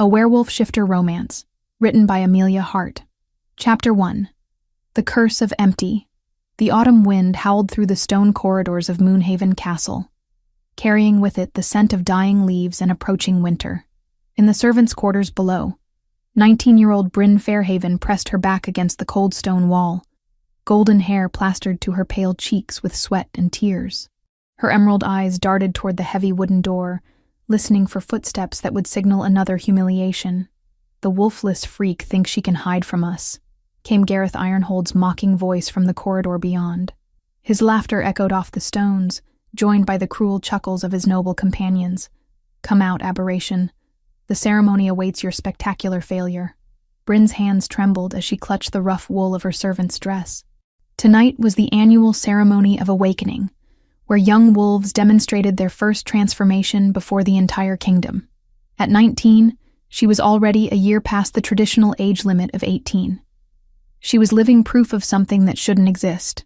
A Werewolf Shifter Romance, written by Amelia Hart. Chapter 1. The Curse of Empty. The autumn wind howled through the stone corridors of Moonhaven Castle, carrying with it the scent of dying leaves and approaching winter. In the servants' quarters below, 19-year-old Bryn Fairhaven pressed her back against the cold stone wall, golden hair plastered to her pale cheeks with sweat and tears. Her emerald eyes darted toward the heavy wooden door, listening for footsteps that would signal another humiliation. "The wolfless freak thinks she can hide from us," came Gareth Ironhold's mocking voice from the corridor beyond. His laughter echoed off the stones, joined by the cruel chuckles of his noble companions. "Come out, aberration. The ceremony awaits your spectacular failure." Bryn's hands trembled as she clutched the rough wool of her servant's dress. Tonight was the annual ceremony of awakening, where young wolves demonstrated their first transformation before the entire kingdom. At 19, she was already a year past the traditional age limit of 18. She was living proof of something that shouldn't exist.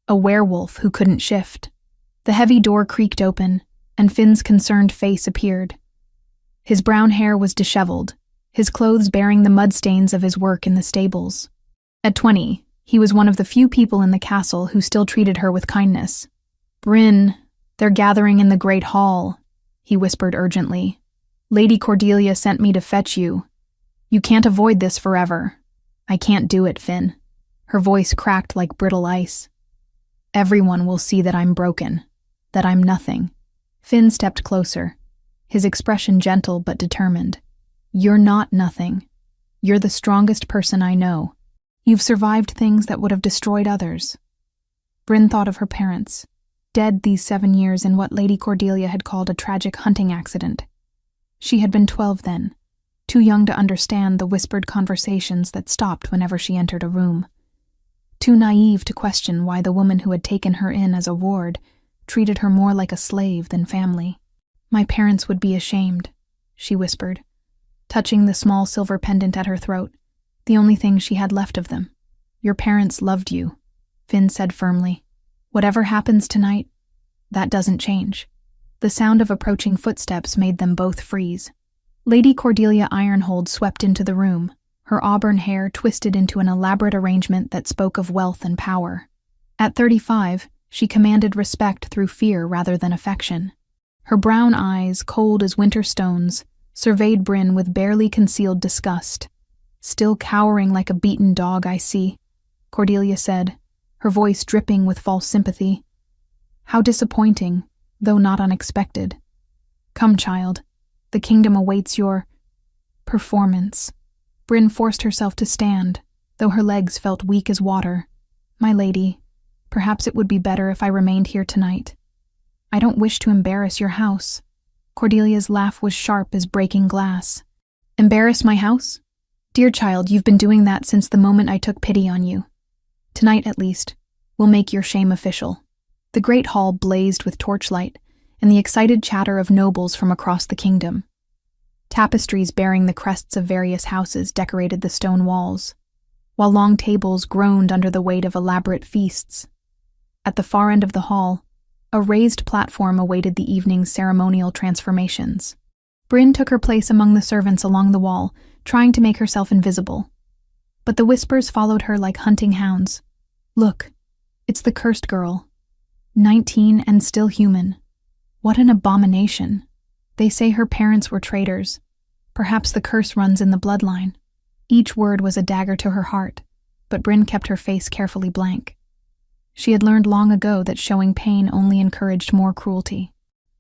A werewolf who couldn't shift. The heavy door creaked open, and Finn's concerned face appeared. His brown hair was disheveled, his clothes bearing the mud stains of his work in the stables. At 20, he was one of the few people in the castle who still treated her with kindness. "Bryn, they're gathering in the great hall," he whispered urgently. "Lady Cordelia sent me to fetch you. You can't avoid this forever." "I can't do it, Finn." Her voice cracked like brittle ice. "Everyone will see that I'm broken, that I'm nothing." Finn stepped closer, his expression gentle but determined. "You're not nothing. You're the strongest person I know. You've survived things that would have destroyed others." Bryn thought of her parents, dead these 7 years in what Lady Cordelia had called a tragic hunting accident. She had been 12 then, too young to understand the whispered conversations that stopped whenever she entered a room. Too naive to question why the woman who had taken her in as a ward treated her more like a slave than family. "My parents would be ashamed," she whispered, touching the small silver pendant at her throat, the only thing she had left of them. "Your parents loved you," Finn said firmly. "Whatever happens tonight, that doesn't change." The sound of approaching footsteps made them both freeze. Lady Cordelia Ironhold swept into the room, her auburn hair twisted into an elaborate arrangement that spoke of wealth and power. At 35, she commanded respect through fear rather than affection. Her brown eyes, cold as winter stones, surveyed Bryn with barely concealed disgust. "Still cowering like a beaten dog, I see," Cordelia said, her voice dripping with false sympathy. "How disappointing, though not unexpected. Come, child, the kingdom awaits your performance." Bryn forced herself to stand, though her legs felt weak as water. "My lady, perhaps it would be better if I remained here tonight. I don't wish to embarrass your house." Cordelia's laugh was sharp as breaking glass. "Embarrass my house? Dear child, you've been doing that since the moment I took pity on you. Tonight, at least, we'll make your shame official." The great hall blazed with torchlight and the excited chatter of nobles from across the kingdom. Tapestries bearing the crests of various houses decorated the stone walls, while long tables groaned under the weight of elaborate feasts. At the far end of the hall, a raised platform awaited the evening's ceremonial transformations. Bryn took her place among the servants along the wall, trying to make herself invisible. But the whispers followed her like hunting hounds. "Look, it's the cursed girl. 19 and still human. What an abomination. They say her parents were traitors. Perhaps the curse runs in the bloodline." Each word was a dagger to her heart, but Bryn kept her face carefully blank. She had learned long ago that showing pain only encouraged more cruelty.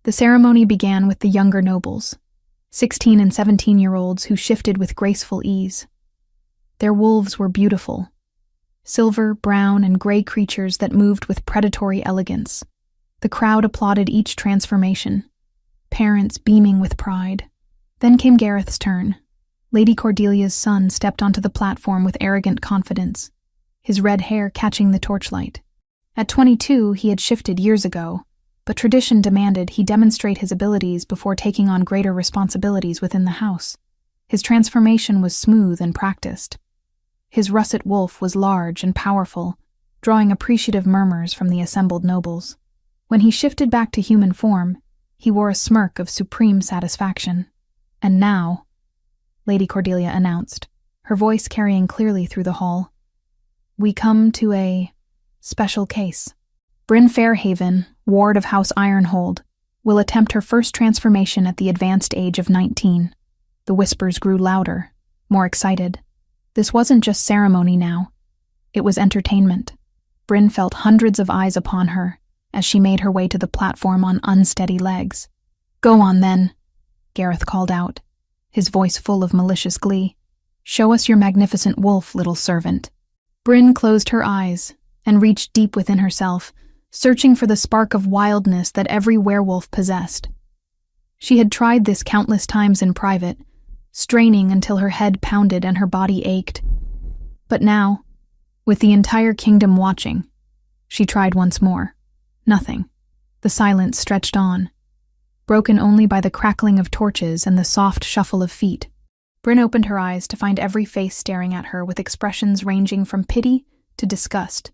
The ceremony began with the younger nobles, 16 and 17-year-olds who shifted with graceful ease. Their wolves were beautiful, silver, brown, and gray creatures that moved with predatory elegance. The crowd applauded each transformation, parents beaming with pride. Then came Gareth's turn. Lady Cordelia's son stepped onto the platform with arrogant confidence, his red hair catching the torchlight. At 22, he had shifted years ago, but tradition demanded he demonstrate his abilities before taking on greater responsibilities within the house. His transformation was smooth and practiced. His russet wolf was large and powerful, drawing appreciative murmurs from the assembled nobles. When he shifted back to human form, he wore a smirk of supreme satisfaction. And now, Lady Cordelia announced, her voice carrying clearly through the hall. "We come to a special case. Bryn Fairhaven, ward of House Ironhold, will attempt her first transformation at the advanced age of 19. The whispers grew louder, more excited. This wasn't just ceremony now. It was entertainment. Bryn felt hundreds of eyes upon her as she made her way to the platform on unsteady legs. "Go on, then," Gareth called out, his voice full of malicious glee. "Show us your magnificent wolf, little servant." Bryn closed her eyes and reached deep within herself, searching for the spark of wildness that every werewolf possessed. She had tried this countless times in private, straining until her head pounded and her body ached. But now, with the entire kingdom watching, she tried once more. Nothing. The silence stretched on, broken only by the crackling of torches and the soft shuffle of feet. Bryn opened her eyes to find every face staring at her with expressions ranging from pity to disgust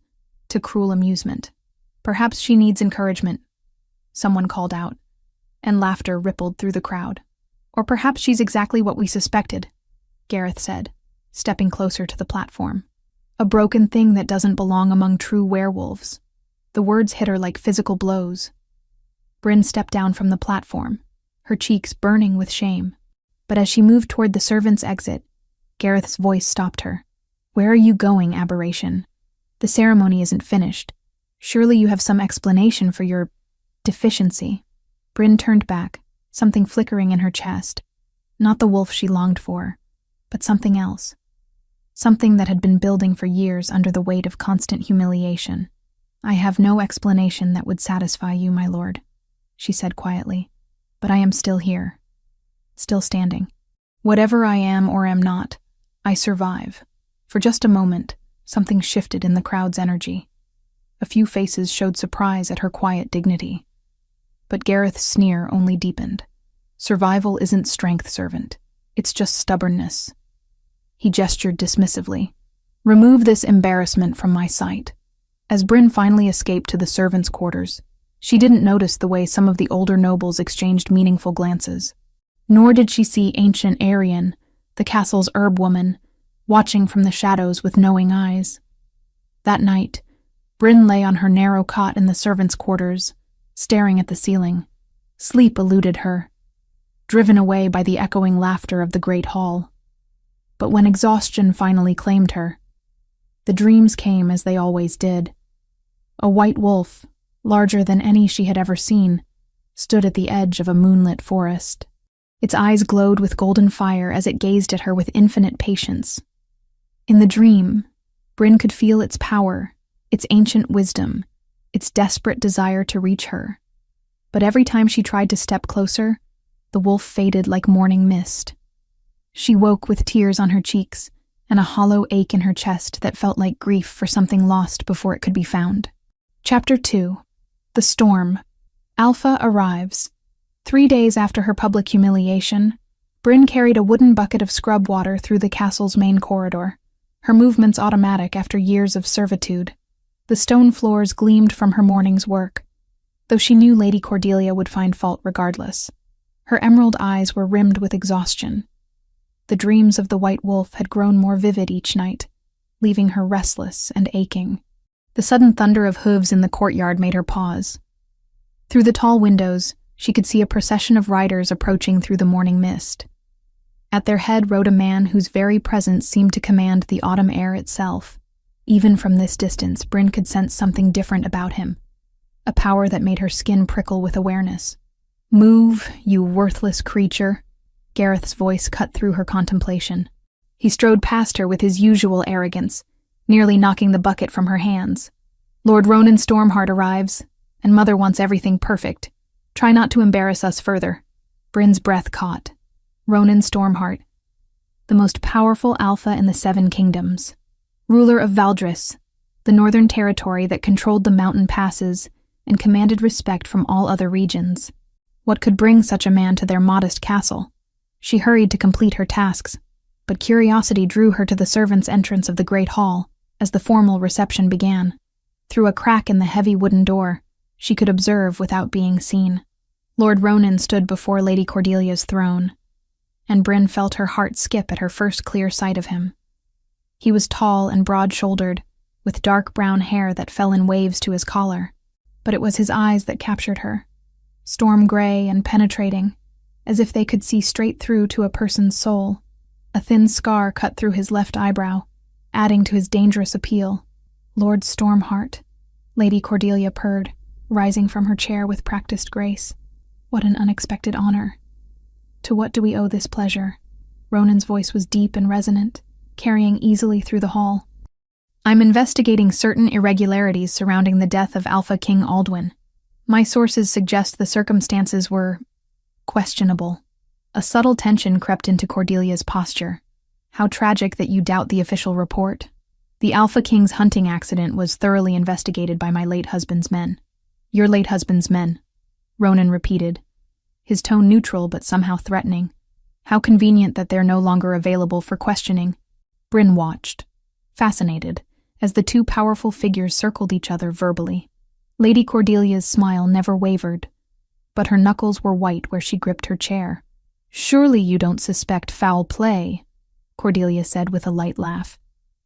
to cruel amusement. "Perhaps she needs encouragement," someone called out, and laughter rippled through the crowd. "Or perhaps she's exactly what we suspected," Gareth said, stepping closer to the platform. "A broken thing that doesn't belong among true werewolves." The words hit her like physical blows. Bryn stepped down from the platform, her cheeks burning with shame. But as she moved toward the servants' exit, Gareth's voice stopped her. "Where are you going, aberration? The ceremony isn't finished. Surely you have some explanation for your deficiency." Bryn turned back, something flickering in her chest. Not the wolf she longed for, but something else. Something that had been building for years under the weight of constant humiliation. "I have no explanation that would satisfy you, my lord," she said quietly, "but I am still here. Still standing. Whatever I am or am not, I survive." For just a moment, something shifted in the crowd's energy. A few faces showed surprise at her quiet dignity. But Gareth's sneer only deepened. "Survival isn't strength, servant. It's just stubbornness." He gestured dismissively. "Remove this embarrassment from my sight." As Bryn finally escaped to the servants' quarters, she didn't notice the way some of the older nobles exchanged meaningful glances. Nor did she see ancient Arian, the castle's herb woman, watching from the shadows with knowing eyes. That night, Bryn lay on her narrow cot in the servants' quarters, staring at the ceiling. Sleep eluded her, driven away by the echoing laughter of the great hall. But when exhaustion finally claimed her, the dreams came as they always did. A white wolf, larger than any she had ever seen, stood at the edge of a moonlit forest. Its eyes glowed with golden fire as it gazed at her with infinite patience. In the dream, Bryn could feel its power, its ancient wisdom, its desperate desire to reach her. But every time she tried to step closer, the wolf faded like morning mist. She woke with tears on her cheeks and a hollow ache in her chest that felt like grief for something lost before it could be found. Chapter 2. The Storm. Alpha arrives. 3 days after her public humiliation, Bryn carried a wooden bucket of scrub water through the castle's main corridor, her movements automatic after years of servitude. The stone floors gleamed from her morning's work, though she knew Lady Cordelia would find fault regardless. Her emerald eyes were rimmed with exhaustion. The dreams of the white wolf had grown more vivid each night, leaving her restless and aching. The sudden thunder of hooves in the courtyard made her pause. Through the tall windows, she could see a procession of riders approaching through the morning mist. At their head rode a man whose very presence seemed to command the autumn air itself. Even from this distance, Bryn could sense something different about him, a power that made her skin prickle with awareness. "Move, you worthless creature," Gareth's voice cut through her contemplation. He strode past her with his usual arrogance, nearly knocking the bucket from her hands. "Lord Ronan Stormheart arrives, and Mother wants everything perfect. Try not to embarrass us further." Bryn's breath caught. Ronan Stormheart, the most powerful alpha in the 7 kingdoms, ruler of Valdris, the northern territory that controlled the mountain passes and commanded respect from all other regions. What could bring such a man to their modest castle? She hurried to complete her tasks, but curiosity drew her to the servants' entrance of the great hall as the formal reception began. Through a crack in the heavy wooden door, she could observe without being seen. Lord Ronan stood before Lady Cordelia's throne. and Bryn felt her heart skip at her first clear sight of him. He was tall and broad-shouldered, with dark brown hair that fell in waves to his collar, but it was his eyes that captured her, storm gray and penetrating, as if they could see straight through to a person's soul. A thin scar cut through his left eyebrow, adding to his dangerous appeal. "Lord Stormheart," Lady Cordelia purred, rising from her chair with practiced grace. "What an unexpected honor. To what do we owe this pleasure?" Ronan's voice was deep and resonant, carrying easily through the hall. "I'm investigating certain irregularities surrounding the death of Alpha King Aldwin. My sources suggest the circumstances were questionable." A subtle tension crept into Cordelia's posture. "How tragic that you doubt the official report. The Alpha King's hunting accident was thoroughly investigated by my late husband's men." "Your late husband's men," Ronan repeated, his tone neutral but somehow threatening. "How convenient that they're no longer available for questioning." Bryn watched, fascinated, as the two powerful figures circled each other verbally. Lady Cordelia's smile never wavered, but her knuckles were white where she gripped her chair. "Surely you don't suspect foul play," Cordelia said with a light laugh.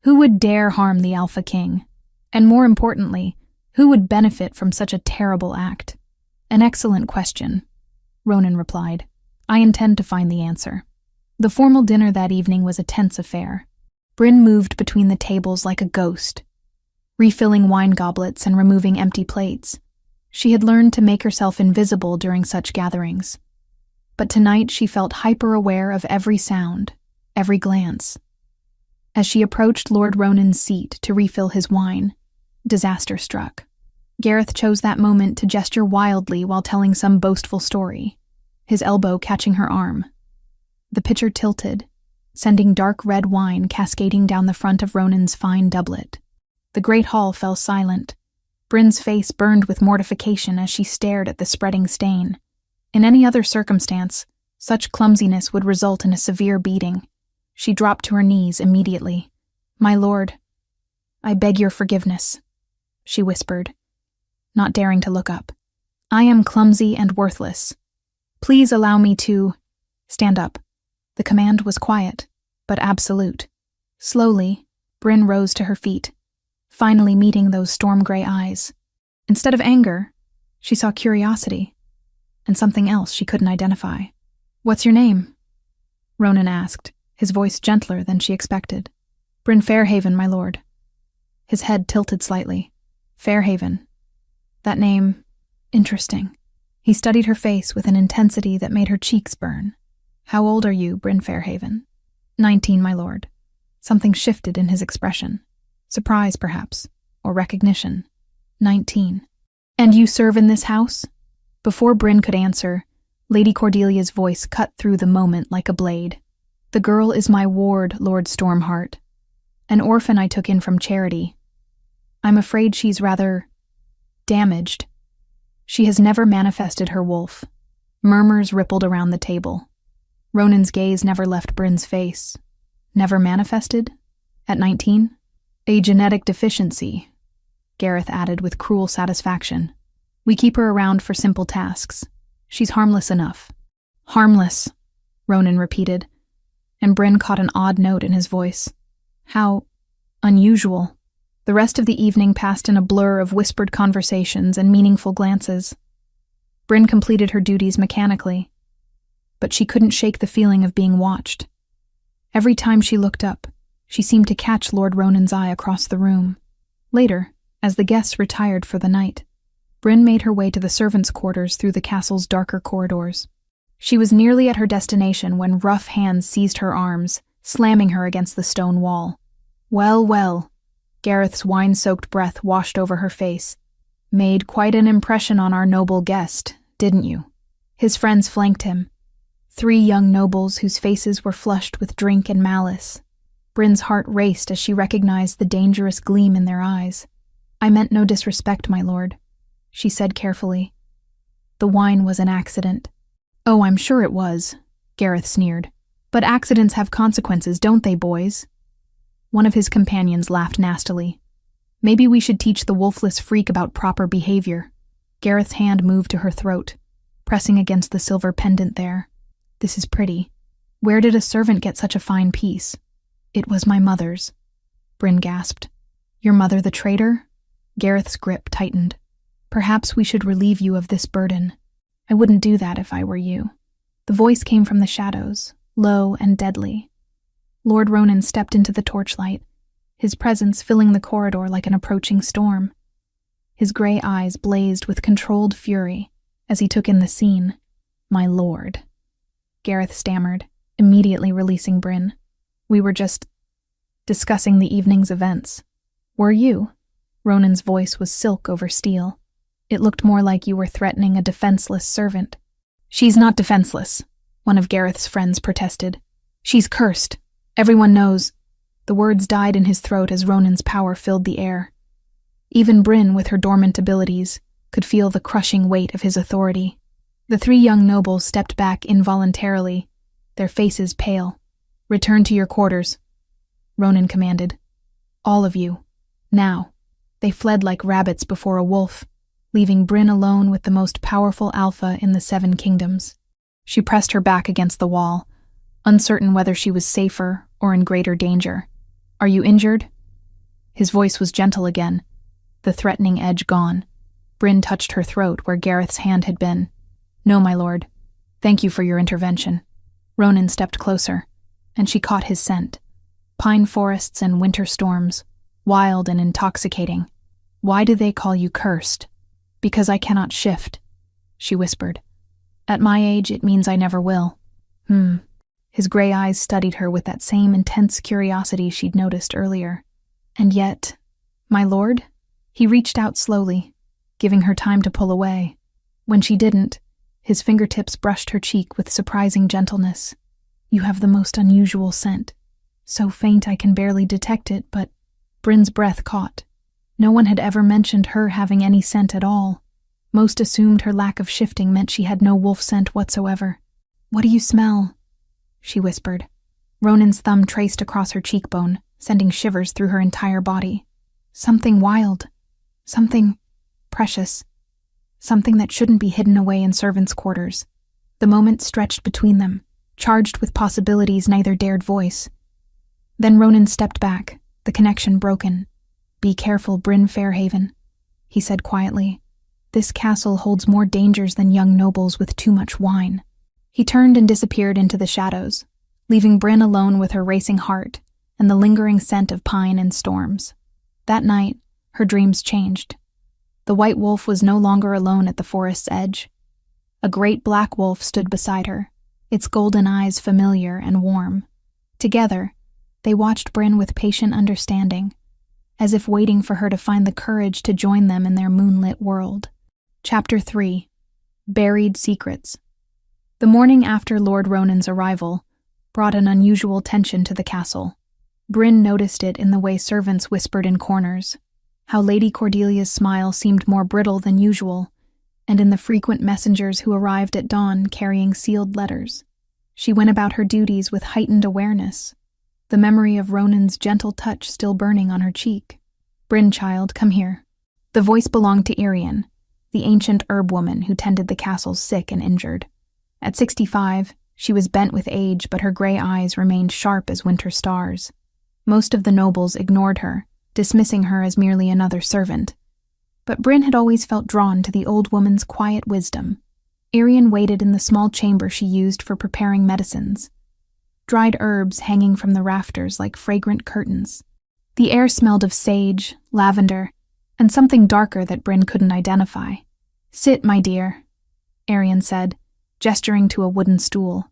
"Who would dare harm the Alpha King? And more importantly, who would benefit from such a terrible act?" "An excellent question," Ronan replied. "I intend to find the answer." The formal dinner that evening was a tense affair. Bryn moved between the tables like a ghost, refilling wine goblets and removing empty plates. She had learned to make herself invisible during such gatherings. But tonight she felt hyper-aware of every sound, every glance. As she approached Lord Ronan's seat to refill his wine, disaster struck. Gareth chose that moment to gesture wildly while telling some boastful story, his elbow catching her arm. The pitcher tilted, sending dark red wine cascading down the front of Ronan's fine doublet. The great hall fell silent. Bryn's face burned with mortification as she stared at the spreading stain. In any other circumstance, such clumsiness would result in a severe beating. She dropped to her knees immediately. "My lord, I beg your forgiveness," she whispered, not daring to look up. "I am clumsy and worthless. Please allow me to stand up." The command was quiet, but absolute. Slowly, Bryn rose to her feet, finally meeting those storm-gray eyes. Instead of anger, she saw curiosity, and something else she couldn't identify. "What's your name?" Ronan asked, his voice gentler than she expected. "Bryn Fairhaven, my lord." His head tilted slightly. "Fairhaven. That name, interesting." He studied her face with an intensity that made her cheeks burn. "How old are you, Bryn Fairhaven?" 19, my lord." Something shifted in his expression. Surprise, perhaps, or recognition. 19. "And you serve in this house?" Before Bryn could answer, Lady Cordelia's voice cut through the moment like a blade. "The girl is my ward, Lord Stormheart. An orphan I took in from charity. I'm afraid she's rather damaged. She has never manifested her wolf." Murmurs rippled around the table. Ronan's gaze never left Bryn's face. Never manifested? At 19? "A genetic deficiency," Gareth added with cruel satisfaction. "We keep her around for simple tasks. She's harmless enough." "Harmless," Ronan repeated, and Bryn caught an odd note in his voice. How unusual. The rest of the evening passed in a blur of whispered conversations and meaningful glances. Bryn completed her duties mechanically, but she couldn't shake the feeling of being watched. Every time she looked up, she seemed to catch Lord Ronan's eye across the room. Later, as the guests retired for the night, Bryn made her way to the servants' quarters through the castle's darker corridors. She was nearly at her destination when rough hands seized her arms, slamming her against the stone wall. "Well, well," Gareth's wine-soaked breath washed over her face. "Made quite an impression on our noble guest, didn't you?" His friends flanked him. 3 young nobles whose faces were flushed with drink and malice. Bryn's heart raced as she recognized the dangerous gleam in their eyes. "I meant no disrespect, my lord," she said carefully. "The wine was an accident." "Oh, I'm sure it was," Gareth sneered. "But accidents have consequences, don't they, boys?" One of his companions laughed nastily. "Maybe we should teach the wolfless freak about proper behavior." Gareth's hand moved to her throat, pressing against the silver pendant there. "This is pretty. Where did a servant get such a fine piece? It was my mother's. Bryn gasped. Your mother the traitor? Gareth's grip tightened. Perhaps we should relieve you of this burden. I wouldn't do that if I were you. The voice came from the shadows, low and deadly. Lord Ronan stepped into the torchlight, his presence filling the corridor like an approaching storm. His gray eyes blazed with controlled fury as he took in the scene. My lord. Gareth stammered, immediately releasing Bryn. We were just discussing the evening's events. Were you? Ronan's voice was silk over steel. It looked more like you were threatening a defenseless servant. She's not defenseless, one of Gareth's friends protested. She's cursed. Everyone knows. The words died in his throat as Ronan's power filled the air. Even Bryn, with her dormant abilities, could feel the crushing weight of his authority. The three young nobles stepped back involuntarily, their faces pale. Return to your quarters, Ronan commanded. All of you. Now. They fled like rabbits before a wolf, leaving Bryn alone with the most powerful alpha in the 7 kingdoms. She pressed her back against the wall, uncertain whether she was safer or in greater danger. Are you injured? His voice was gentle again, the threatening edge gone. Bryn touched her throat where Gareth's hand had been. No, my lord. Thank you for your intervention. Ronan stepped closer, and she caught his scent. Pine forests and winter storms, wild and intoxicating. Why do they call you cursed? Because I cannot shift, she whispered. At my age, it means I never will. His gray eyes studied her with that same intense curiosity she'd noticed earlier. And yet, my lord? He reached out slowly, giving her time to pull away. When she didn't, his fingertips brushed her cheek with surprising gentleness. You have the most unusual scent. So faint I can barely detect it, but Bryn's breath caught. No one had ever mentioned her having any scent at all. Most assumed her lack of shifting meant she had no wolf scent whatsoever. What do you smell? She whispered. Ronan's thumb traced across her cheekbone, sending shivers through her entire body. Something wild. Something precious. Something that shouldn't be hidden away in servants' quarters. The moment stretched between them, charged with possibilities neither dared voice. Then Ronan stepped back, the connection broken. Be careful, Bryn Fairhaven, he said quietly. This castle holds more dangers than young nobles with too much wine. He turned and disappeared into the shadows, leaving Bryn alone with her racing heart and the lingering scent of pine and storms. That night, her dreams changed. The white wolf was no longer alone at the forest's edge. A great black wolf stood beside her, its golden eyes familiar and warm. Together, they watched Bryn with patient understanding, as if waiting for her to find the courage to join them in their moonlit world. Chapter 3. Buried Secrets. The morning after Lord Ronan's arrival brought an unusual tension to the castle. Bryn noticed it in the way servants whispered in corners, how Lady Cordelia's smile seemed more brittle than usual, and in the frequent messengers who arrived at dawn carrying sealed letters. She went about her duties with heightened awareness, the memory of Ronan's gentle touch still burning on her cheek. Bryn, child, come here. The voice belonged to Irian, the ancient herb woman who tended the castle's sick and injured. At 65, she was bent with age, but her gray eyes remained sharp as winter stars. Most of the nobles ignored her, dismissing her as merely another servant. But Bryn had always felt drawn to the old woman's quiet wisdom. Irian waited in the small chamber she used for preparing medicines, dried herbs hanging from the rafters like fragrant curtains. The air smelled of sage, lavender, and something darker that Bryn couldn't identify. Sit, my dear, Irian said, gesturing to a wooden stool.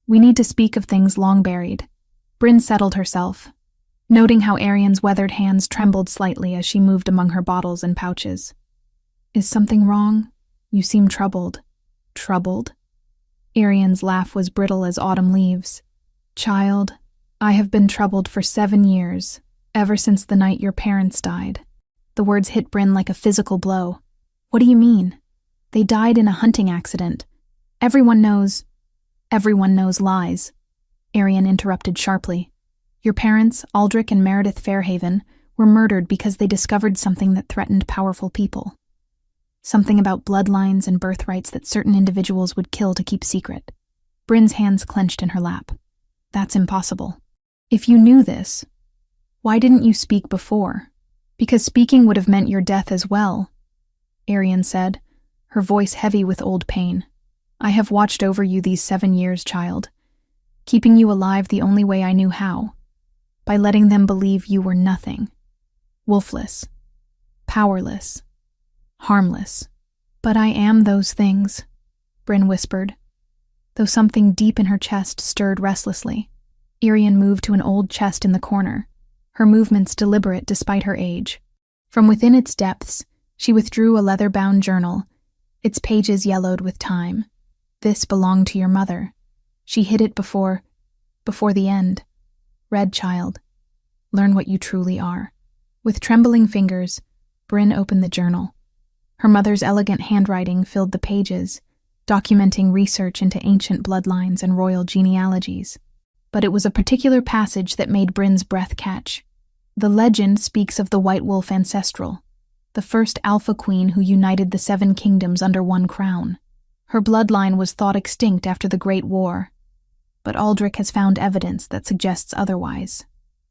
We need to speak of things long buried. Bryn settled herself, noting how Irian's weathered hands trembled slightly as she moved among her bottles and pouches. Is something wrong? You seem troubled. Troubled? Irian's laugh was brittle as autumn leaves. Child, I have been troubled for 7 years, ever since the night your parents died. The words hit Bryn like a physical blow. What do you mean? They died in a hunting accident. Everyone knows lies. Irian interrupted sharply. Your parents, Aldrich and Meredith Fairhaven, were murdered because they discovered something that threatened powerful people. Something about bloodlines and birthrights that certain individuals would kill to keep secret. Bryn's hands clenched in her lap. That's impossible. If you knew this, why didn't you speak before? Because speaking would have meant your death as well, Arian said, her voice heavy with old pain. I have watched over you these 7 years, child, keeping you alive the only way I knew how, by letting them believe you were nothing. Wolfless, powerless, harmless. But I am those things, Bryn whispered, though something deep in her chest stirred restlessly. Arian moved to an old chest in the corner, her movements deliberate despite her age. From within its depths, she withdrew a leather-bound journal, its pages yellowed with time. This belonged to your mother. She hid it before the end. Read, child. Learn what you truly are. With trembling fingers, Bryn opened the journal. Her mother's elegant handwriting filled the pages, documenting research into ancient bloodlines and royal genealogies. But it was a particular passage that made Bryn's breath catch. The legend speaks of the White Wolf Ancestral, the first alpha queen who united the 7 kingdoms under one crown. Her bloodline was thought extinct after the Great War, but Aldrich has found evidence that suggests otherwise.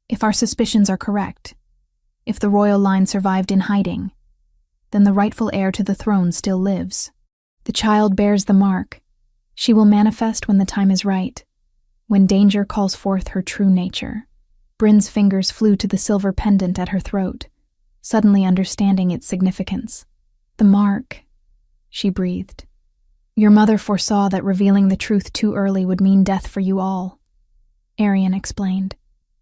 If our suspicions are correct, if the royal line survived in hiding, then the rightful heir to the throne still lives. The child bears the mark. She will manifest when the time is right, when danger calls forth her true nature. Bryn's fingers flew to the silver pendant at her throat, suddenly understanding its significance. The mark, she breathed. Your mother foresaw that revealing the truth too early would mean death for you all, Arian explained.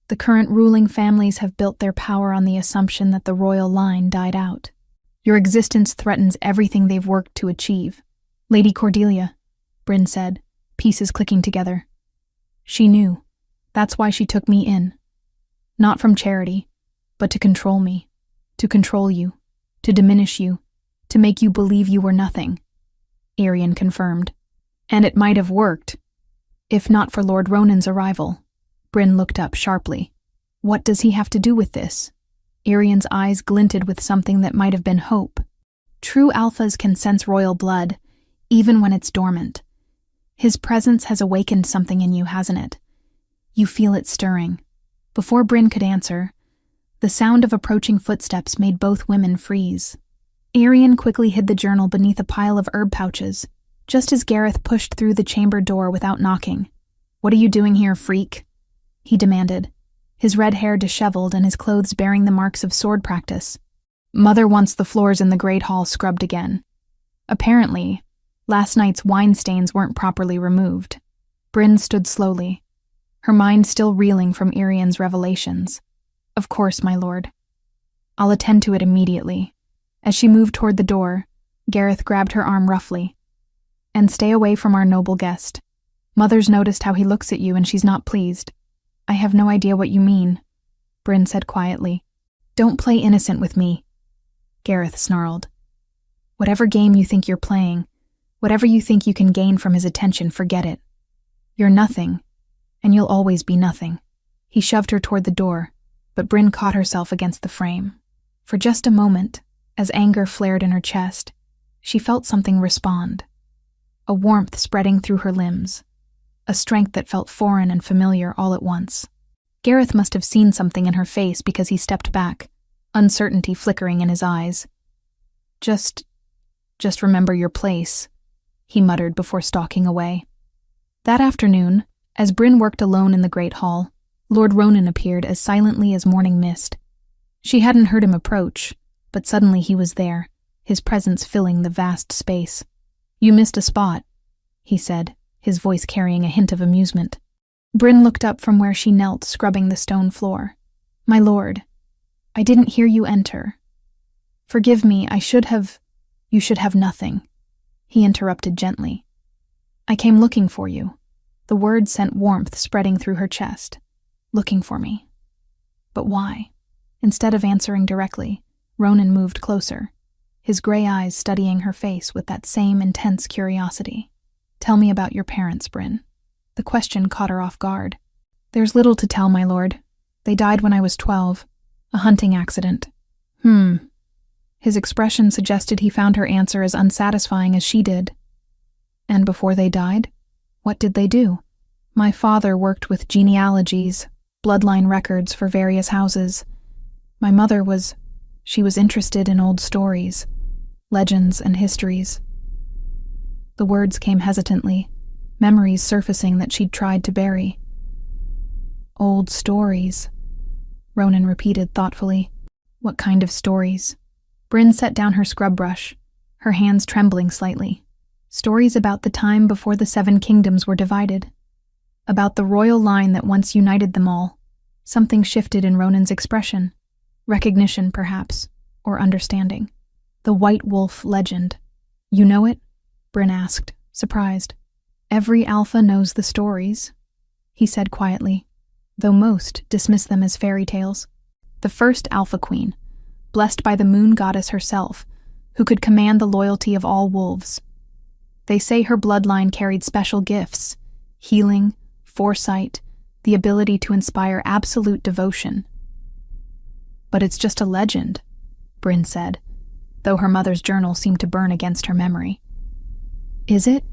The current ruling families have built their power on the assumption that the royal line died out. Your existence threatens everything they've worked to achieve. Lady Cordelia, Bryn said, pieces clicking together. She knew. That's why she took me in. Not from charity, but to control me, to control you, to diminish you, to make you believe you were nothing, Arian confirmed. And it might have worked, if not for Lord Ronan's arrival. Bryn looked up sharply. What does he have to do with this? Arian's eyes glinted with something that might have been hope. True alphas can sense royal blood, even when it's dormant. His presence has awakened something in you, hasn't it? You feel it stirring. Before Bryn could answer, the sound of approaching footsteps made both women freeze. Arian quickly hid the journal beneath a pile of herb pouches, just as Gareth pushed through the chamber door without knocking. What are you doing here, freak? He demanded, his red hair disheveled and his clothes bearing the marks of sword practice. Mother wants the floors in the Great Hall scrubbed again. Apparently, last night's wine stains weren't properly removed. Bryn stood slowly, her mind still reeling from Arian's revelations. Of course, my lord. I'll attend to it immediately. As she moved toward the door, Gareth grabbed her arm roughly. And stay away from our noble guest. Mother's noticed how he looks at you and she's not pleased. I have no idea what you mean, Bryn said quietly. Don't play innocent with me, Gareth snarled. Whatever game you think you're playing, whatever you think you can gain from his attention, forget it. You're nothing, and you'll always be nothing. He shoved her toward the door, but Bryn caught herself against the frame. For just a moment, as anger flared in her chest, she felt something respond. A warmth spreading through her limbs. A strength that felt foreign and familiar all at once. Gareth must have seen something in her face because he stepped back, uncertainty flickering in his eyes. Just remember your place, he muttered before stalking away. That afternoon, as Bryn worked alone in the Great Hall, Lord Ronan appeared as silently as morning mist. She hadn't heard him approach, but suddenly he was there, his presence filling the vast space. You missed a spot, he said, his voice carrying a hint of amusement. Bryn looked up from where she knelt, scrubbing the stone floor. My lord, I didn't hear you enter. Forgive me, You should have nothing, he interrupted gently. I came looking for you. The word sent warmth spreading through her chest. Looking for me. But why? Instead of answering directly, Ronan moved closer, his gray eyes studying her face with that same intense curiosity. Tell me about your parents, Bryn. The question caught her off guard. There's little to tell, my lord. They died when I was 12. A hunting accident. His expression suggested he found her answer as unsatisfying as she did. And before they died? What did they do? My father worked with genealogies, bloodline records for various houses. My mother she was interested in old stories, legends and histories. The words came hesitantly, memories surfacing that she'd tried to bury. Old stories, Ronan repeated thoughtfully. What kind of stories? Bryn set down her scrub brush, her hands trembling slightly. Stories about the time before the 7 kingdoms were divided. About the royal line that once united them all. Something shifted in Ronan's expression. Recognition, perhaps, or understanding. The White Wolf legend. You know it? Bryn asked, surprised. Every alpha knows the stories, he said quietly, though most dismiss them as fairy tales. The first alpha queen, blessed by the moon goddess herself, who could command the loyalty of all wolves. They say her bloodline carried special gifts, healing, foresight, the ability to inspire absolute devotion. But it's just a legend, Bryn said, though her mother's journal seemed to burn against her memory. Is it?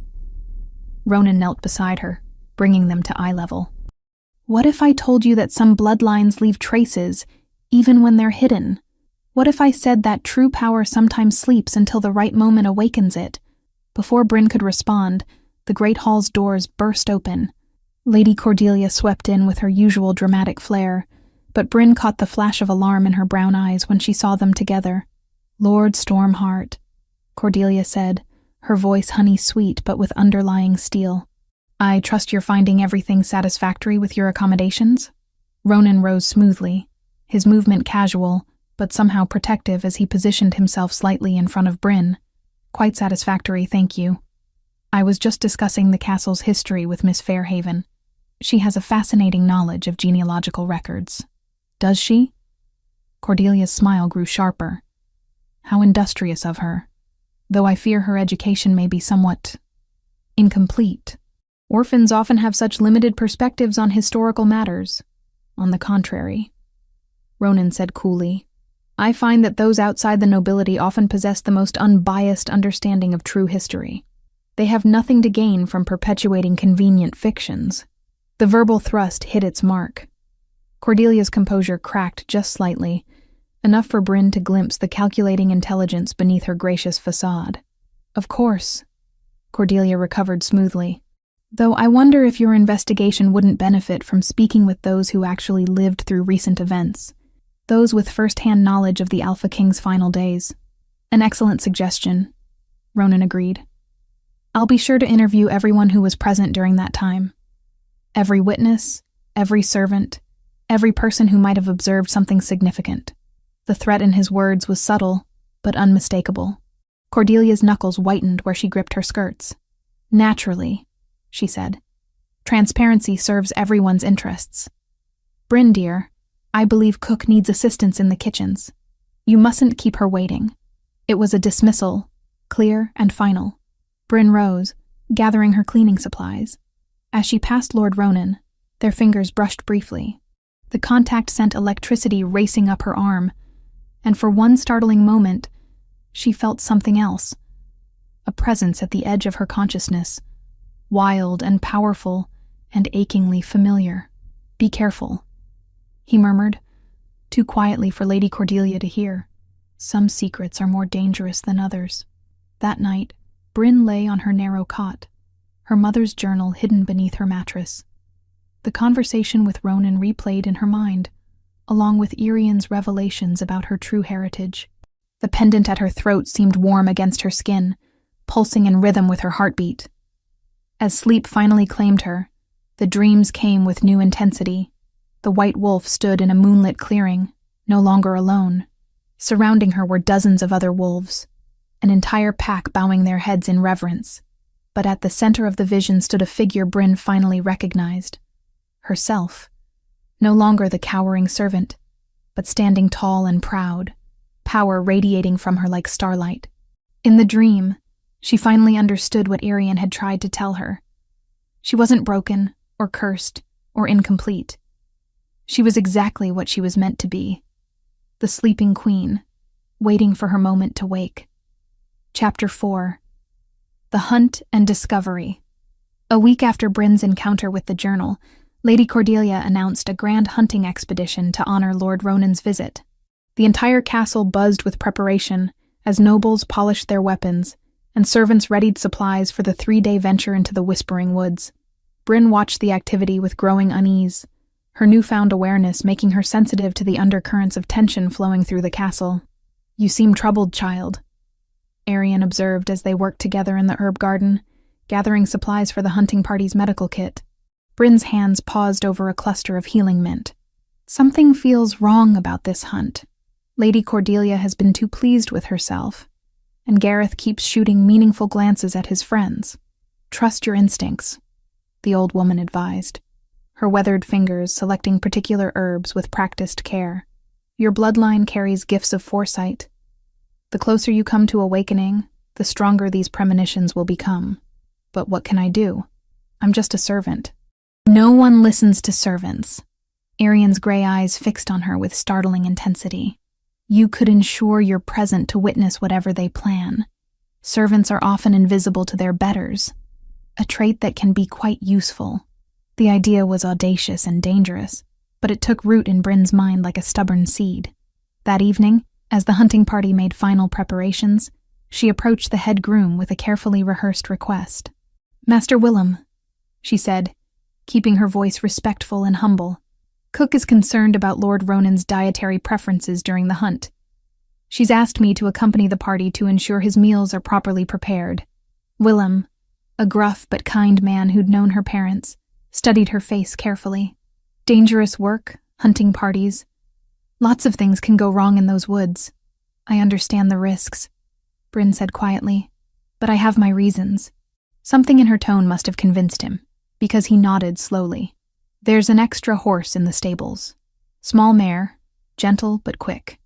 Ronan knelt beside her, bringing them to eye level. What if I told you that some bloodlines leave traces, even when they're hidden? What if I said that true power sometimes sleeps until the right moment awakens it? Before Bryn could respond, the great hall's doors burst open. Lady Cordelia swept in with her usual dramatic flair, but Bryn caught the flash of alarm in her brown eyes when she saw them together. Lord Stormheart, Cordelia said, her voice honey-sweet but with underlying steel. I trust you're finding everything satisfactory with your accommodations? Ronan rose smoothly, his movement casual, but somehow protective as he positioned himself slightly in front of Bryn. Quite satisfactory, thank you. I was just discussing the castle's history with Miss Fairhaven. She has a fascinating knowledge of genealogical records. Does she? Cordelia's smile grew sharper. How industrious of her, though I fear her education may be somewhat incomplete. Orphans often have such limited perspectives on historical matters. On the contrary, Ronan said coolly, I find that those outside the nobility often possess the most unbiased understanding of true history. They have nothing to gain from perpetuating convenient fictions. The verbal thrust hit its mark. Cordelia's composure cracked just slightly, enough for Bryn to glimpse the calculating intelligence beneath her gracious facade. Of course, Cordelia recovered smoothly. Though I wonder if your investigation wouldn't benefit from speaking with those who actually lived through recent events. Those with first-hand knowledge of the Alpha King's final days. An excellent suggestion, Ronan agreed. I'll be sure to interview everyone who was present during that time. Every witness, every servant, every person who might have observed something significant. The threat in his words was subtle, but unmistakable. Cordelia's knuckles whitened where she gripped her skirts. Naturally, she said. Transparency serves everyone's interests. Bryn, dear, I believe Cook needs assistance in the kitchens. You mustn't keep her waiting. It was a dismissal, clear and final. Bryn rose, gathering her cleaning supplies. As she passed Lord Ronan, their fingers brushed briefly. The contact sent electricity racing up her arm, and for one startling moment, she felt something else. A presence at the edge of her consciousness, wild and powerful and achingly familiar. Be careful, he murmured, too quietly for Lady Cordelia to hear. Some secrets are more dangerous than others. That night, Bryn lay on her narrow cot, her mother's journal hidden beneath her mattress. The conversation with Ronan replayed in her mind, along with Irian's revelations about her true heritage. The pendant at her throat seemed warm against her skin, pulsing in rhythm with her heartbeat. As sleep finally claimed her, the dreams came with new intensity. The white wolf stood in a moonlit clearing, no longer alone. Surrounding her were dozens of other wolves, an entire pack bowing their heads in reverence. But at the center of the vision stood a figure Bryn finally recognized. Herself. No longer the cowering servant, but standing tall and proud, power radiating from her like starlight. In the dream, she finally understood what Irian had tried to tell her. She wasn't broken, or cursed, or incomplete. She was exactly what she was meant to be. The sleeping queen, waiting for her moment to wake. Chapter 4. The Hunt and Discovery. A week after Bryn's encounter with the journal, Lady Cordelia announced a grand hunting expedition to honor Lord Ronan's visit. The entire castle buzzed with preparation as nobles polished their weapons and servants readied supplies for the 3-day venture into the Whispering Woods. Bryn watched the activity with growing unease, her newfound awareness making her sensitive to the undercurrents of tension flowing through the castle. "You seem troubled, child," Arian observed as they worked together in the herb garden, gathering supplies for the hunting party's medical kit. Bryn's hands paused over a cluster of healing mint. "Something feels wrong about this hunt. Lady Cordelia has been too pleased with herself, and Gareth keeps shooting meaningful glances at his friends. Trust your instincts," the old woman advised, her weathered fingers selecting particular herbs with practiced care. "Your bloodline carries gifts of foresight. The closer you come to awakening, the stronger these premonitions will become. But what can I do? I'm just a servant." "No one listens to servants." Arian's gray eyes fixed on her with startling intensity. "You could ensure you're present to witness whatever they plan. Servants are often invisible to their betters, a trait that can be quite useful." The idea was audacious and dangerous, but it took root in Bryn's mind like a stubborn seed. That evening, as the hunting party made final preparations, she approached the head groom with a carefully rehearsed request. "Master Willem," she said, keeping her voice respectful and humble, "Cook is concerned about Lord Ronan's dietary preferences during the hunt. She's asked me to accompany the party to ensure his meals are properly prepared." Willem, a gruff but kind man who'd known her parents, studied her face carefully. "Dangerous work, hunting parties. Lots of things can go wrong in those woods. I understand the risks," Bryn said quietly, "but I have my reasons." Something in her tone must have convinced him, because he nodded slowly. "There's an extra horse in the stables. Small mare, gentle but quick.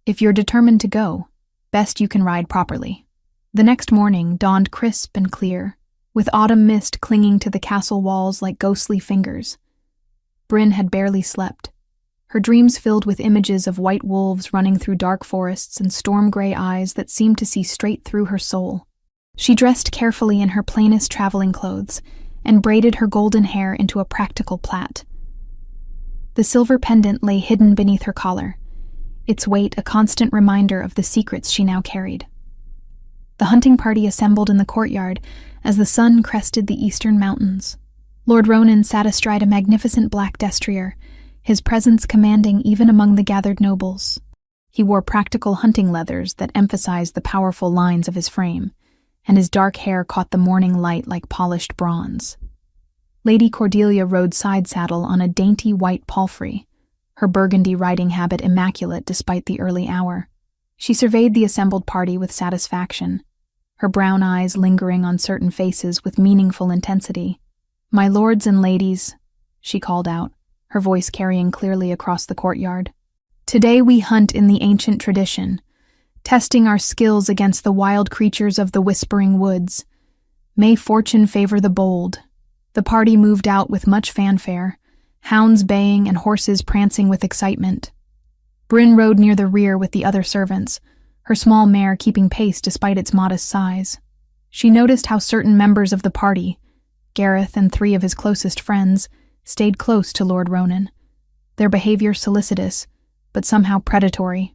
If you're determined to go, best you can ride properly." The next morning dawned crisp and clear, with autumn mist clinging to the castle walls like ghostly fingers. Bryn had barely slept, her dreams filled with images of white wolves running through dark forests and storm-gray eyes that seemed to see straight through her soul. She dressed carefully in her plainest traveling clothes and braided her golden hair into a practical plait. The silver pendant lay hidden beneath her collar, its weight a constant reminder of the secrets she now carried. The hunting party assembled in the courtyard as the sun crested the eastern mountains. Lord Ronan sat astride a magnificent black destrier, his presence commanding even among the gathered nobles. He wore practical hunting leathers that emphasized the powerful lines of his frame, and his dark hair caught the morning light like polished bronze. Lady Cordelia rode side saddle on a dainty white palfrey, her burgundy riding habit immaculate despite the early hour. She surveyed the assembled party with satisfaction, her brown eyes lingering on certain faces with meaningful intensity. "My lords and ladies," she called out, her voice carrying clearly across the courtyard. "Today we hunt in the ancient tradition, testing our skills against the wild creatures of the Whispering Woods. May fortune favor the bold." The party moved out with much fanfare, hounds baying and horses prancing with excitement. Bryn rode near the rear with the other servants, her small mare keeping pace despite its modest size. She noticed how certain members of the party, Gareth and 3 of his closest friends, stayed close to Lord Ronan, their behavior solicitous, but somehow predatory.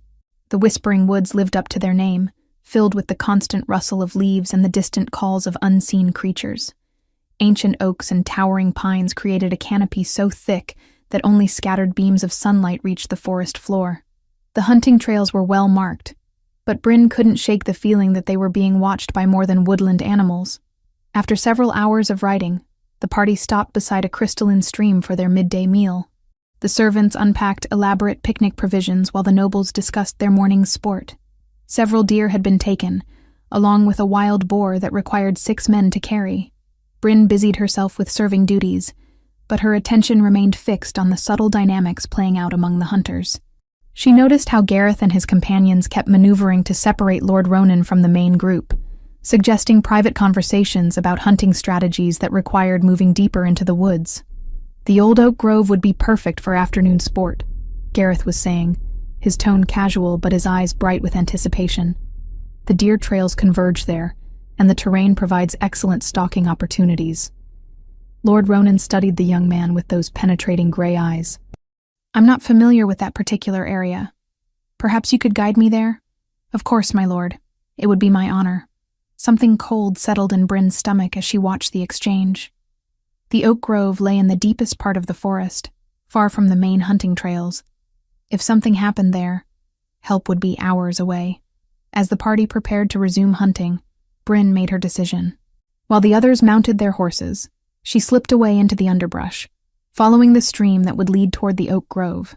The Whispering Woods lived up to their name, filled with the constant rustle of leaves and the distant calls of unseen creatures. Ancient oaks and towering pines created a canopy so thick that only scattered beams of sunlight reached the forest floor. The hunting trails were well marked, but Bryn couldn't shake the feeling that they were being watched by more than woodland animals. After several hours of riding, the party stopped beside a crystalline stream for their midday meal. The servants unpacked elaborate picnic provisions while the nobles discussed their morning's sport. Several deer had been taken, along with a wild boar that required 6 men to carry. Bryn busied herself with serving duties, but her attention remained fixed on the subtle dynamics playing out among the hunters. She noticed how Gareth and his companions kept maneuvering to separate Lord Ronan from the main group, suggesting private conversations about hunting strategies that required moving deeper into the woods. "The old oak grove would be perfect for afternoon sport," Gareth was saying, his tone casual but his eyes bright with anticipation. "The deer trails converge there, and the terrain provides excellent stalking opportunities." Lord Ronan studied the young man with those penetrating gray eyes. "I'm not familiar with that particular area. Perhaps you could guide me there?" "Of course, my lord. It would be my honor." Something cold settled in Bryn's stomach as she watched the exchange. The oak grove lay in the deepest part of the forest, far from the main hunting trails. If something happened there, help would be hours away. As the party prepared to resume hunting, Bryn made her decision. While the others mounted their horses, she slipped away into the underbrush, following the stream that would lead toward the oak grove.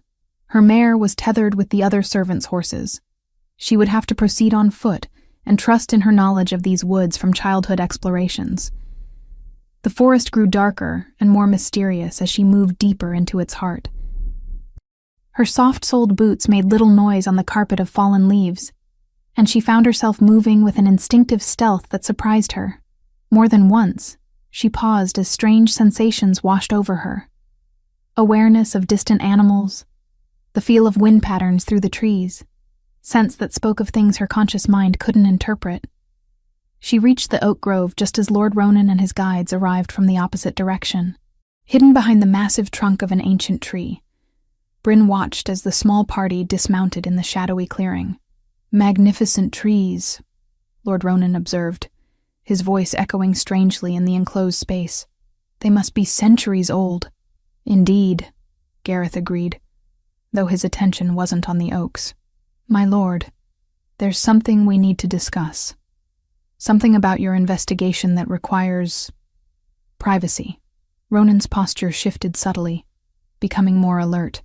Her mare was tethered with the other servants' horses. She would have to proceed on foot and trust in her knowledge of these woods from childhood explorations. The forest grew darker and more mysterious as she moved deeper into its heart. Her soft-soled boots made little noise on the carpet of fallen leaves, and she found herself moving with an instinctive stealth that surprised her. More than once, she paused as strange sensations washed over her. Awareness of distant animals, the feel of wind patterns through the trees, scents that spoke of things her conscious mind couldn't interpret. She reached the oak grove just as Lord Ronan and his guides arrived from the opposite direction. Hidden behind the massive trunk of an ancient tree, Bryn watched as the small party dismounted in the shadowy clearing. "Magnificent trees," Lord Ronan observed, his voice echoing strangely in the enclosed space. "They must be centuries old." "Indeed," Gareth agreed, though his attention wasn't on the oaks. "My lord, there's something we need to discuss. Something about your investigation that requires privacy." Ronan's posture shifted subtly, becoming more alert.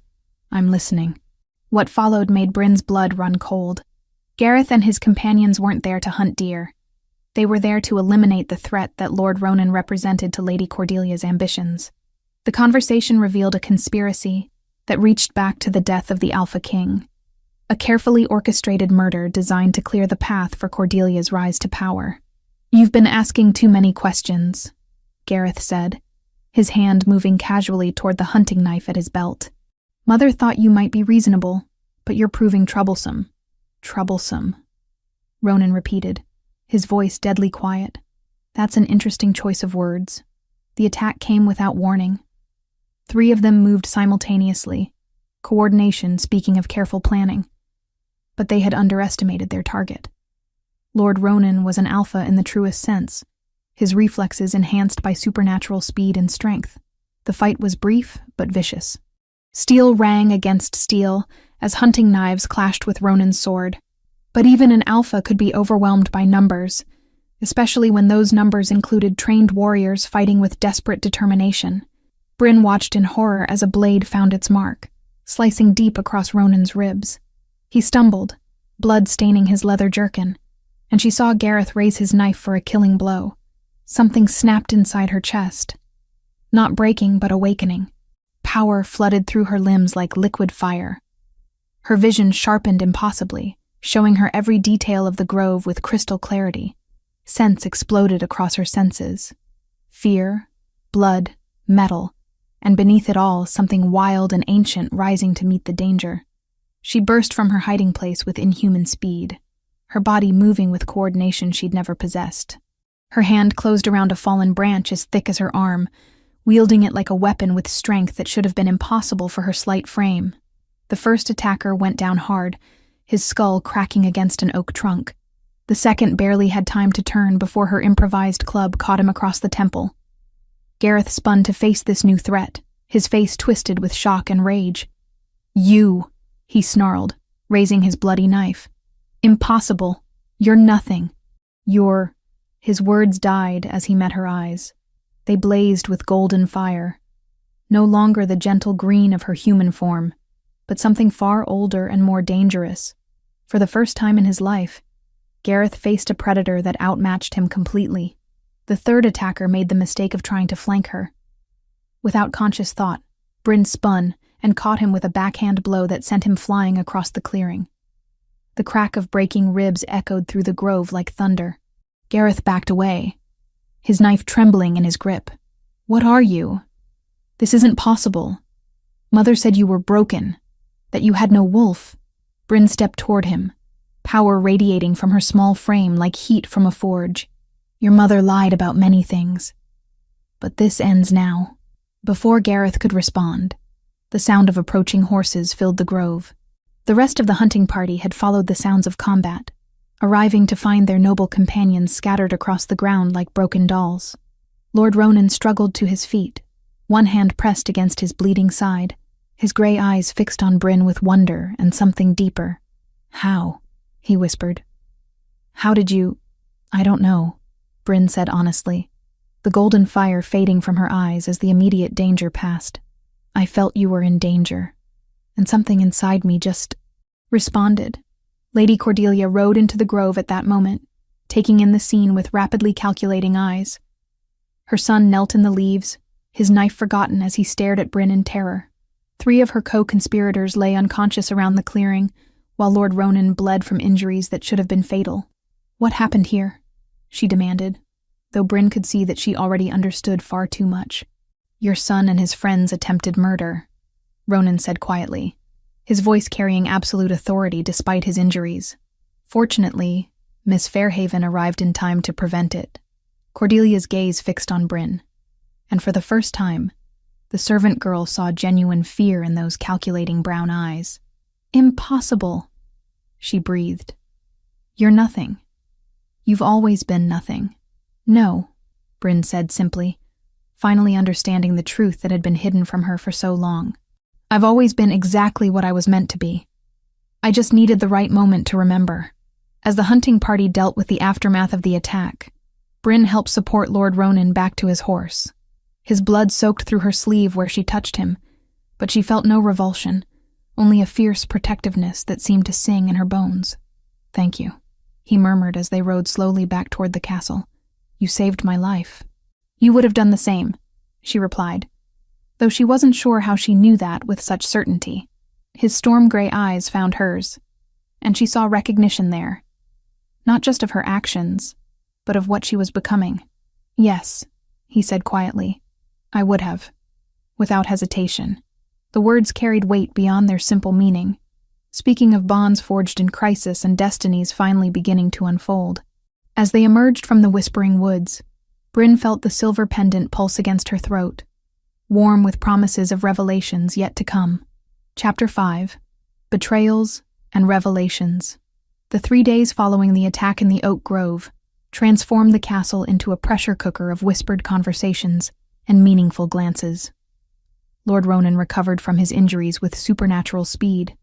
"I'm listening." What followed made Bryn's blood run cold. Gareth and his companions weren't there to hunt deer. They were there to eliminate the threat that Lord Ronan represented to Lady Cordelia's ambitions. The conversation revealed a conspiracy that reached back to the death of the Alpha King, a carefully orchestrated murder designed to clear the path for Cordelia's rise to power. "You've been asking too many questions," Gareth said, his hand moving casually toward the hunting knife at his belt. "Mother thought you might be reasonable, but you're proving troublesome." "Troublesome," Ronan repeated, his voice deadly quiet. "That's an interesting choice of words." The attack came without warning. 3 of them moved simultaneously, coordination speaking of careful planning. But they had underestimated their target. Lord Ronan was an alpha in the truest sense, his reflexes enhanced by supernatural speed and strength. The fight was brief but vicious. Steel rang against steel as hunting knives clashed with Ronan's sword. But even an alpha could be overwhelmed by numbers, especially when those numbers included trained warriors fighting with desperate determination. Bryn watched in horror as a blade found its mark, slicing deep across Ronan's ribs. He stumbled, blood staining his leather jerkin, and she saw Gareth raise his knife for a killing blow. Something snapped inside her chest. Not breaking, but awakening. Power flooded through her limbs like liquid fire. Her vision sharpened impossibly, showing her every detail of the grove with crystal clarity. Sense exploded across her senses. Fear, blood, metal, and beneath it all, something wild and ancient rising to meet the danger. She burst from her hiding place with inhuman speed, her body moving with coordination she'd never possessed. Her hand closed around a fallen branch as thick as her arm, wielding it like a weapon with strength that should have been impossible for her slight frame. The first attacker went down hard, his skull cracking against an oak trunk. The second barely had time to turn before her improvised club caught him across the temple. Gareth spun to face this new threat, his face twisted with shock and rage. "You," he snarled, raising his bloody knife. "Impossible. You're nothing. You're—" His words died as he met her eyes. They blazed with golden fire. No longer the gentle green of her human form, but something far older and more dangerous. For the first time in his life, Gareth faced a predator that outmatched him completely. The third attacker made the mistake of trying to flank her. Without conscious thought, Bryn spun and caught him with a backhand blow that sent him flying across the clearing. The crack of breaking ribs echoed through the grove like thunder. Gareth backed away, his knife trembling in his grip. "What are you? This isn't possible. Mother said you were broken, that you had no wolf." Bryn stepped toward him, power radiating from her small frame like heat from a forge. "Your mother lied about many things, but this ends now." Before Gareth could respond, the sound of approaching horses filled the grove. The rest of the hunting party had followed the sounds of combat, arriving to find their noble companions scattered across the ground like broken dolls. Lord Ronan struggled to his feet, one hand pressed against his bleeding side, his gray eyes fixed on Bryn with wonder and something deeper. "How?" he whispered. "How did you—" "I don't know," Bryn said honestly, the golden fire fading from her eyes as the immediate danger passed. "I felt you were in danger, and something inside me just responded." Lady Cordelia rode into the grove at that moment, taking in the scene with rapidly calculating eyes. Her son knelt in the leaves, his knife forgotten as he stared at Bryn in terror. 3 of her co-conspirators lay unconscious around the clearing, while Lord Ronan bled from injuries that should have been fatal. "What happened here?" she demanded, though Bryn could see that she already understood far too much. "Your son and his friends attempted murder," Ronan said quietly, his voice carrying absolute authority despite his injuries. Fortunately, Miss Fairhaven arrived in time to prevent it. Cordelia's gaze fixed on Bryn, and for the first time, the servant girl saw genuine fear in those calculating brown eyes. "Impossible," she breathed. "You're nothing. You've always been nothing." "No," Bryn said simply, finally understanding the truth that had been hidden from her for so long. "I've always been exactly what I was meant to be. I just needed the right moment to remember." As the hunting party dealt with the aftermath of the attack, Bryn helped support Lord Ronan back to his horse. His blood soaked through her sleeve where she touched him, but she felt no revulsion, only a fierce protectiveness that seemed to sing in her bones. "Thank you," he murmured as they rode slowly back toward the castle. "You saved my life." "You would have done the same," she replied, though she wasn't sure how she knew that with such certainty. His storm-gray eyes found hers, and she saw recognition there, not just of her actions, but of what she was becoming. "Yes," he said quietly, "I would have," without hesitation. The words carried weight beyond their simple meaning, speaking of bonds forged in crisis and destinies finally beginning to unfold. As they emerged from the whispering woods, Bryn felt the silver pendant pulse against her throat, warm with promises of revelations yet to come. Chapter 5. Betrayals and Revelations. The 3 days following the attack in the Oak Grove transformed the castle into a pressure cooker of whispered conversations and meaningful glances. Lord Ronan recovered from his injuries with supernatural speed,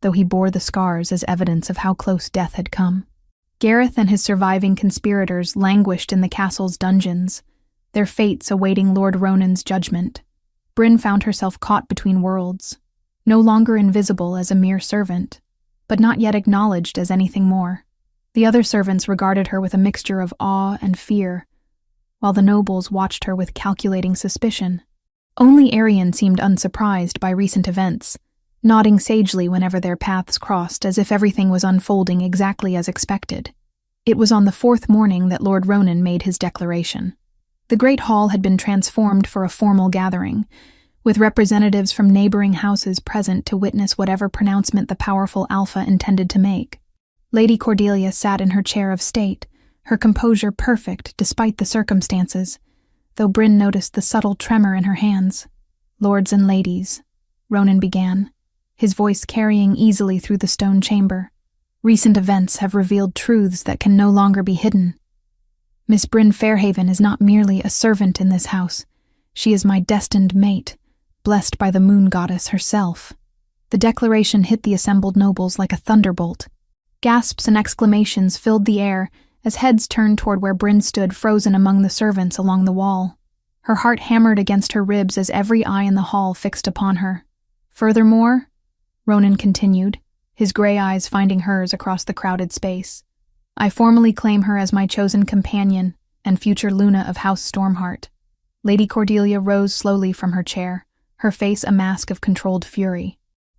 though he bore the scars as evidence of how close death had come. Gareth and his surviving conspirators languished in the castle's dungeons, their fates awaiting Lord Ronan's judgment. Bryn found herself caught between worlds, no longer invisible as a mere servant, but not yet acknowledged as anything more. The other servants regarded her with a mixture of awe and fear, while the nobles watched her with calculating suspicion. Only Arian seemed unsurprised by recent events, nodding sagely whenever their paths crossed as if everything was unfolding exactly as expected. It was on the 4th morning that Lord Ronan made his declaration. The great hall had been transformed for a formal gathering, with representatives from neighboring houses present to witness whatever pronouncement the powerful Alpha intended to make. Lady Cordelia sat in her chair of state, her composure perfect despite the circumstances, though Bryn noticed the subtle tremor in her hands. "Lords and ladies," Ronan began, his voice carrying easily through the stone chamber. "Recent events have revealed truths that can no longer be hidden. Miss Bryn Fairhaven is not merely a servant in this house. She is my destined mate, blessed by the moon goddess herself." The declaration hit the assembled nobles like a thunderbolt. Gasps and exclamations filled the air as heads turned toward where Bryn stood frozen among the servants along the wall. Her heart hammered against her ribs as every eye in the hall fixed upon her. "Furthermore," Ronan continued, his gray eyes finding hers across the crowded space, "I formally claim her as my chosen companion and future Luna of House Stormheart." Lady Cordelia rose slowly from her chair, her face a mask of controlled fury.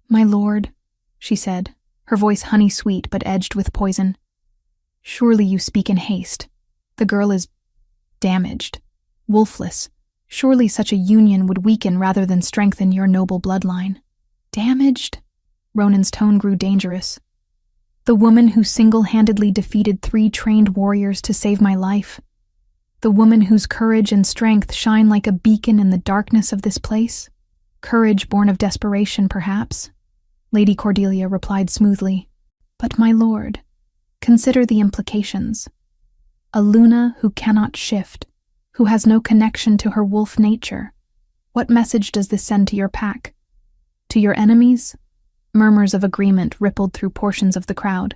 "My lord," she said, her voice honey-sweet but edged with poison, "surely you speak in haste. The girl is damaged, wolfless. Surely such a union would weaken rather than strengthen your noble bloodline." "Damaged?" Ronan's tone grew dangerous. "The woman who single-handedly defeated 3 trained warriors to save my life. The woman whose courage and strength shine like a beacon in the darkness of this place? Courage born of desperation, perhaps? Lady Cordelia replied smoothly. But my lord, consider the implications. A Luna who cannot shift, who has no connection to her wolf nature. What message does this send to your pack? To your enemies? Murmurs of agreement rippled through portions of the crowd.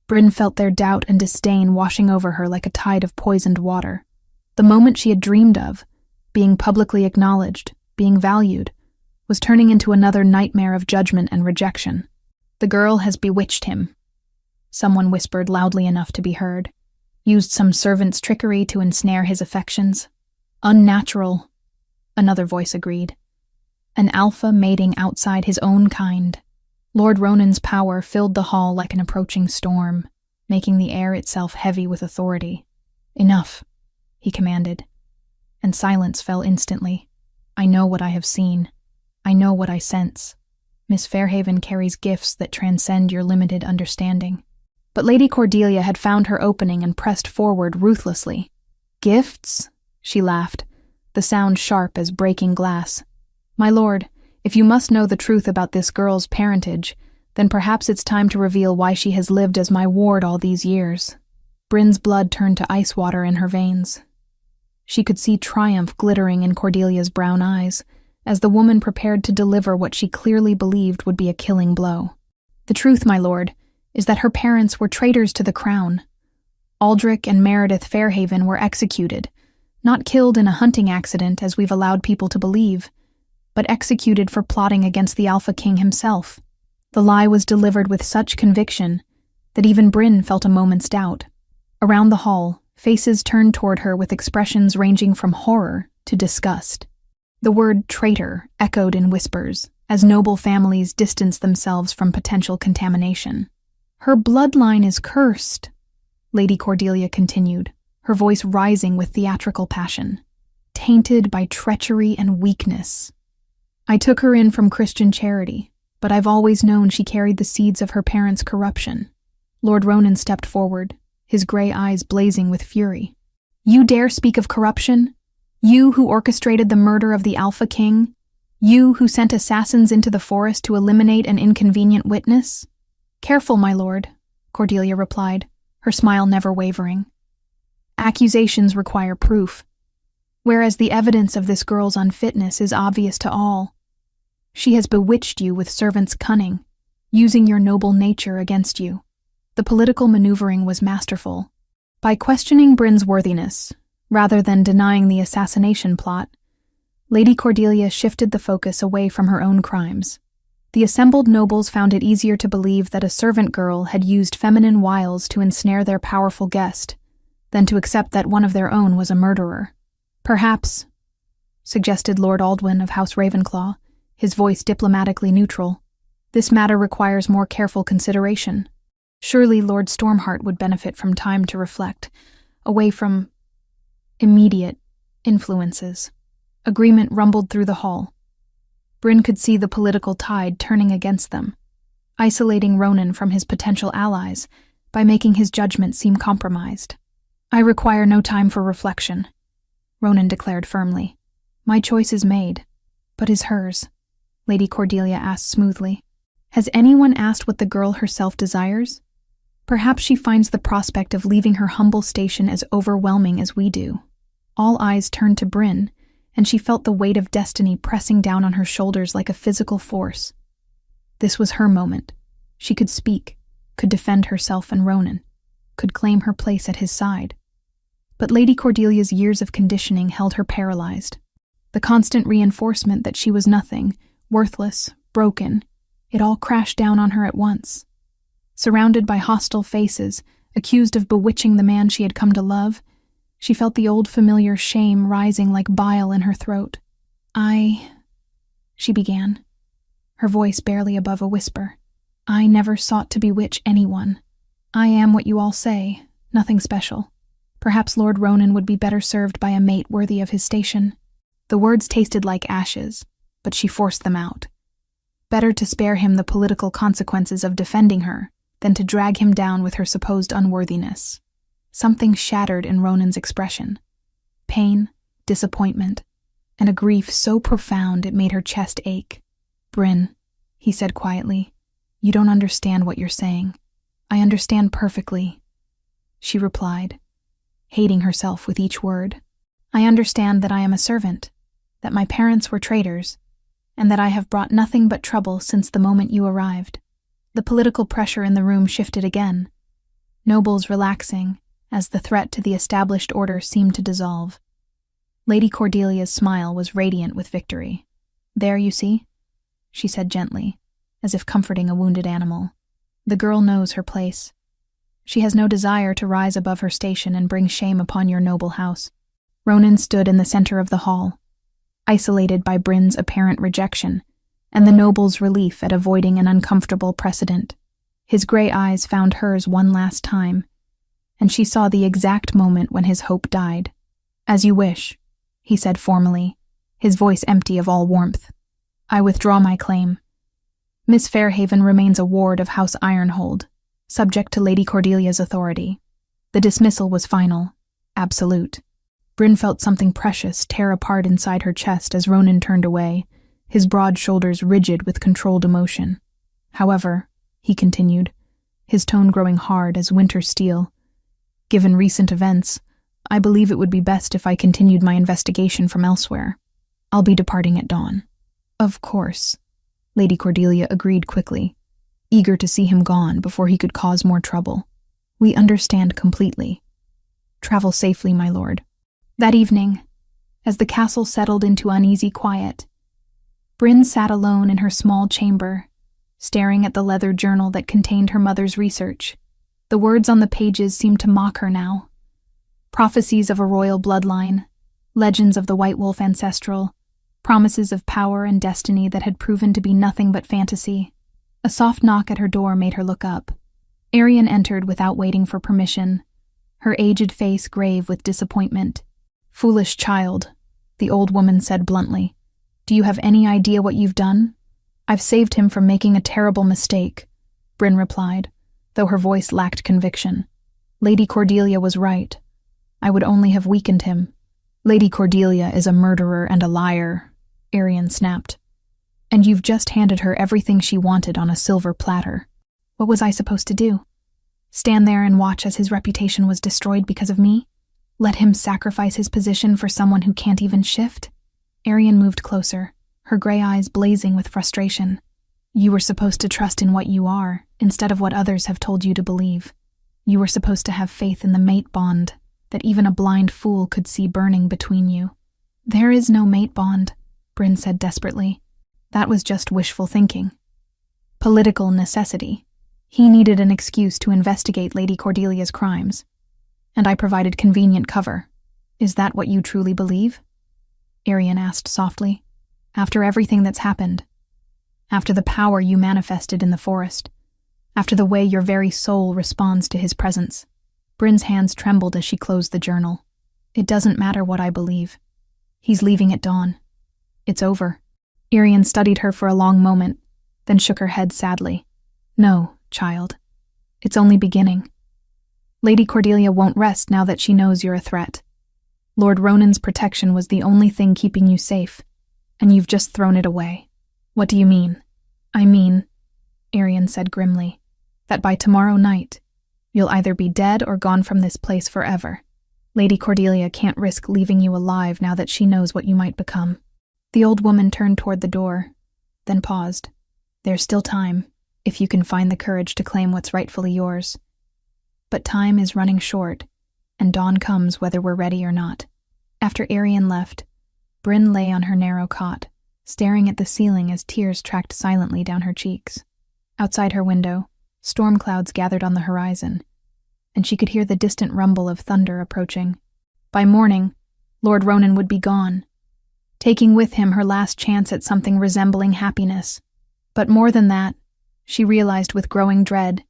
Bryn felt their doubt and disdain washing over her like a tide of poisoned water. The moment she had dreamed of, being publicly acknowledged, being valued, was turning into another nightmare of judgment and rejection. The girl has bewitched him. Someone whispered loudly enough to be heard. Used some servant's trickery to ensnare his affections. Unnatural, another voice agreed. An alpha mating outside his own kind. Lord Ronan's power filled the hall like an approaching storm, making the air itself heavy with authority. Enough, he commanded. And silence fell instantly. I know what I have seen. I know what I sense. Miss Fairhaven carries gifts that transcend your limited understanding. But Lady Cordelia had found her opening and pressed forward ruthlessly. Gifts? She laughed, the sound sharp as breaking glass. My lord, if you must know the truth about this girl's parentage, then perhaps it's time to reveal why she has lived as my ward all these years. Bryn's blood turned to ice water in her veins. She could see triumph glittering in Cordelia's brown eyes, as the woman prepared to deliver what she clearly believed would be a killing blow. The truth, my lord, is that her parents were traitors to the crown. Aldrich and Meredith Fairhaven were executed, not killed in a hunting accident as we've allowed people to believe, but executed for plotting against the Alpha King himself. The lie was delivered with such conviction that even Bryn felt a moment's doubt. Around the hall, faces turned toward her with expressions ranging from horror to disgust. The word traitor echoed in whispers as noble families distanced themselves from potential contamination. Her bloodline is cursed, Lady Cordelia continued, her voice rising with theatrical passion. Tainted by treachery and weakness. I took her in from Christian charity, but I've always known she carried the seeds of her parents' corruption. Lord Ronan stepped forward, his gray eyes blazing with fury. You dare speak of corruption? You who orchestrated the murder of the Alpha King? You who sent assassins into the forest to eliminate an inconvenient witness? Careful, my lord, Cordelia replied, her smile never wavering. Accusations require proof, whereas the evidence of this girl's unfitness is obvious to all. She has bewitched you with servant's cunning, using your noble nature against you. The political maneuvering was masterful. By questioning Bryn's worthiness, rather than denying the assassination plot, Lady Cordelia shifted the focus away from her own crimes. The assembled nobles found it easier to believe that a servant girl had used feminine wiles to ensnare their powerful guest, than to accept that one of their own was a murderer. Perhaps, suggested Lord Aldwyn of House Ravenclaw, his voice diplomatically neutral, this matter requires more careful consideration. Surely Lord Stormheart would benefit from time to reflect, away from immediate influences. Agreement rumbled through the hall. Bryn could see the political tide turning against them, isolating Ronan from his potential allies by making his judgment seem compromised. I require no time for reflection, Ronan declared firmly. My choice is made, but is hers? Lady Cordelia asked smoothly. Has anyone asked what the girl herself desires? Perhaps she finds the prospect of leaving her humble station as overwhelming as we do. All eyes turned to Bryn, and she felt the weight of destiny pressing down on her shoulders like a physical force. This was her moment. She could speak, could defend herself and Ronan, could claim her place at his side. But Lady Cordelia's years of conditioning held her paralyzed. The constant reinforcement that she was nothing, worthless, broken, it all crashed down on her at once. Surrounded by hostile faces, accused of bewitching the man she had come to love, she felt the old familiar shame rising like bile in her throat. She began, her voice barely above a whisper. I never sought to bewitch anyone. I am what you all say, nothing special. Perhaps Lord Ronan would be better served by a mate worthy of his station. The words tasted like ashes, but she forced them out. Better to spare him the political consequences of defending her than to drag him down with her supposed unworthiness. Something shattered in Ronan's expression. pain, disappointment, and a grief so profound it made her chest ache. "Bryn," he said quietly, "you don't understand what you're saying." "I understand perfectly," she replied, hating herself with each word. "I understand that I am a servant, that my parents were traitors, and that I have brought nothing but trouble since the moment you arrived." The political pressure in the room shifted again, nobles relaxing as the threat to the established order seemed to dissolve. Lady Cordelia's smile was radiant with victory. "There, you see," she said gently, as if comforting a wounded animal. "The girl knows her place. She has no desire to rise above her station and bring shame upon your noble house." Ronan stood in the center of the hall, isolated by Bryn's apparent rejection and the noble's relief at avoiding an uncomfortable precedent. His gray eyes found hers one last time, and she saw the exact moment when his hope died. "As you wish," he said formally, his voice empty of all warmth. "I withdraw my claim. Miss Fairhaven remains a ward of House Ironhold, subject to Lady Cordelia's authority." The dismissal was final, absolute. Bryn felt something precious tear apart inside her chest as Ronan turned away, his broad shoulders rigid with controlled emotion. "However," he continued, his tone growing hard as winter steel, "given recent events, I believe it would be best if I continued my investigation from elsewhere. I'll be departing at dawn." "Of course," Lady Cordelia agreed quickly, eager to see him gone before he could cause more trouble. "We understand completely. Travel safely, my lord." That evening, as the castle settled into uneasy quiet, Bryn sat alone in her small chamber, staring at the leather journal that contained her mother's research. The words on the pages seemed to mock her now. Prophecies of a royal bloodline, legends of the White Wolf ancestral, promises of power and destiny that had proven to be nothing but fantasy. A soft knock at her door made her look up. Arian entered without waiting for permission, her aged face grave with disappointment. "Foolish child," the old woman said bluntly. "Do you have any idea what you've done?" "I've saved him from making a terrible mistake," Bryn replied, though her voice lacked conviction. "Lady Cordelia was right. I would only have weakened him." "Lady Cordelia is a murderer and a liar," Arian snapped. "And you've just handed her everything she wanted on a silver platter." "What was I supposed to do? Stand there and watch as his reputation was destroyed because of me? Let him sacrifice his position for someone who can't even shift?" Arian moved closer, her gray eyes blazing with frustration. "You were supposed to trust in what you are, instead of what others have told you to believe. You were supposed to have faith in the mate bond that even a blind fool could see burning between you." "There is no mate bond," Bryn said desperately. "That was just wishful thinking. Political necessity. He needed an excuse to investigate Lady Cordelia's crimes, and I provided convenient cover. Is that what you truly believe?" Arian asked softly. "After everything that's happened, after the power you manifested in the forest, after the way your very soul responds to his presence." Bryn's hands trembled as she closed the journal. "It doesn't matter what I believe. He's leaving at dawn. It's over." Arian studied her for a long moment, then shook her head sadly. "No, child. It's only beginning. Lady Cordelia won't rest now that she knows you're a threat. Lord Ronan's protection was the only thing keeping you safe, and you've just thrown it away." "What do you mean?" "I mean," Arian said grimly, "that by tomorrow night, you'll either be dead or gone from this place forever. Lady Cordelia can't risk leaving you alive now that she knows what you might become." The old woman turned toward the door, then paused. "There's still time, if you can find the courage to claim what's rightfully yours. But time is running short, and dawn comes whether we're ready or not." After Arian left, Bryn lay on her narrow cot, staring at the ceiling as tears tracked silently down her cheeks. Outside her window, storm clouds gathered on the horizon, and she could hear the distant rumble of thunder approaching. By morning, Lord Ronan would be gone, taking with him her last chance at something resembling happiness. But more than that, she realized with growing dread,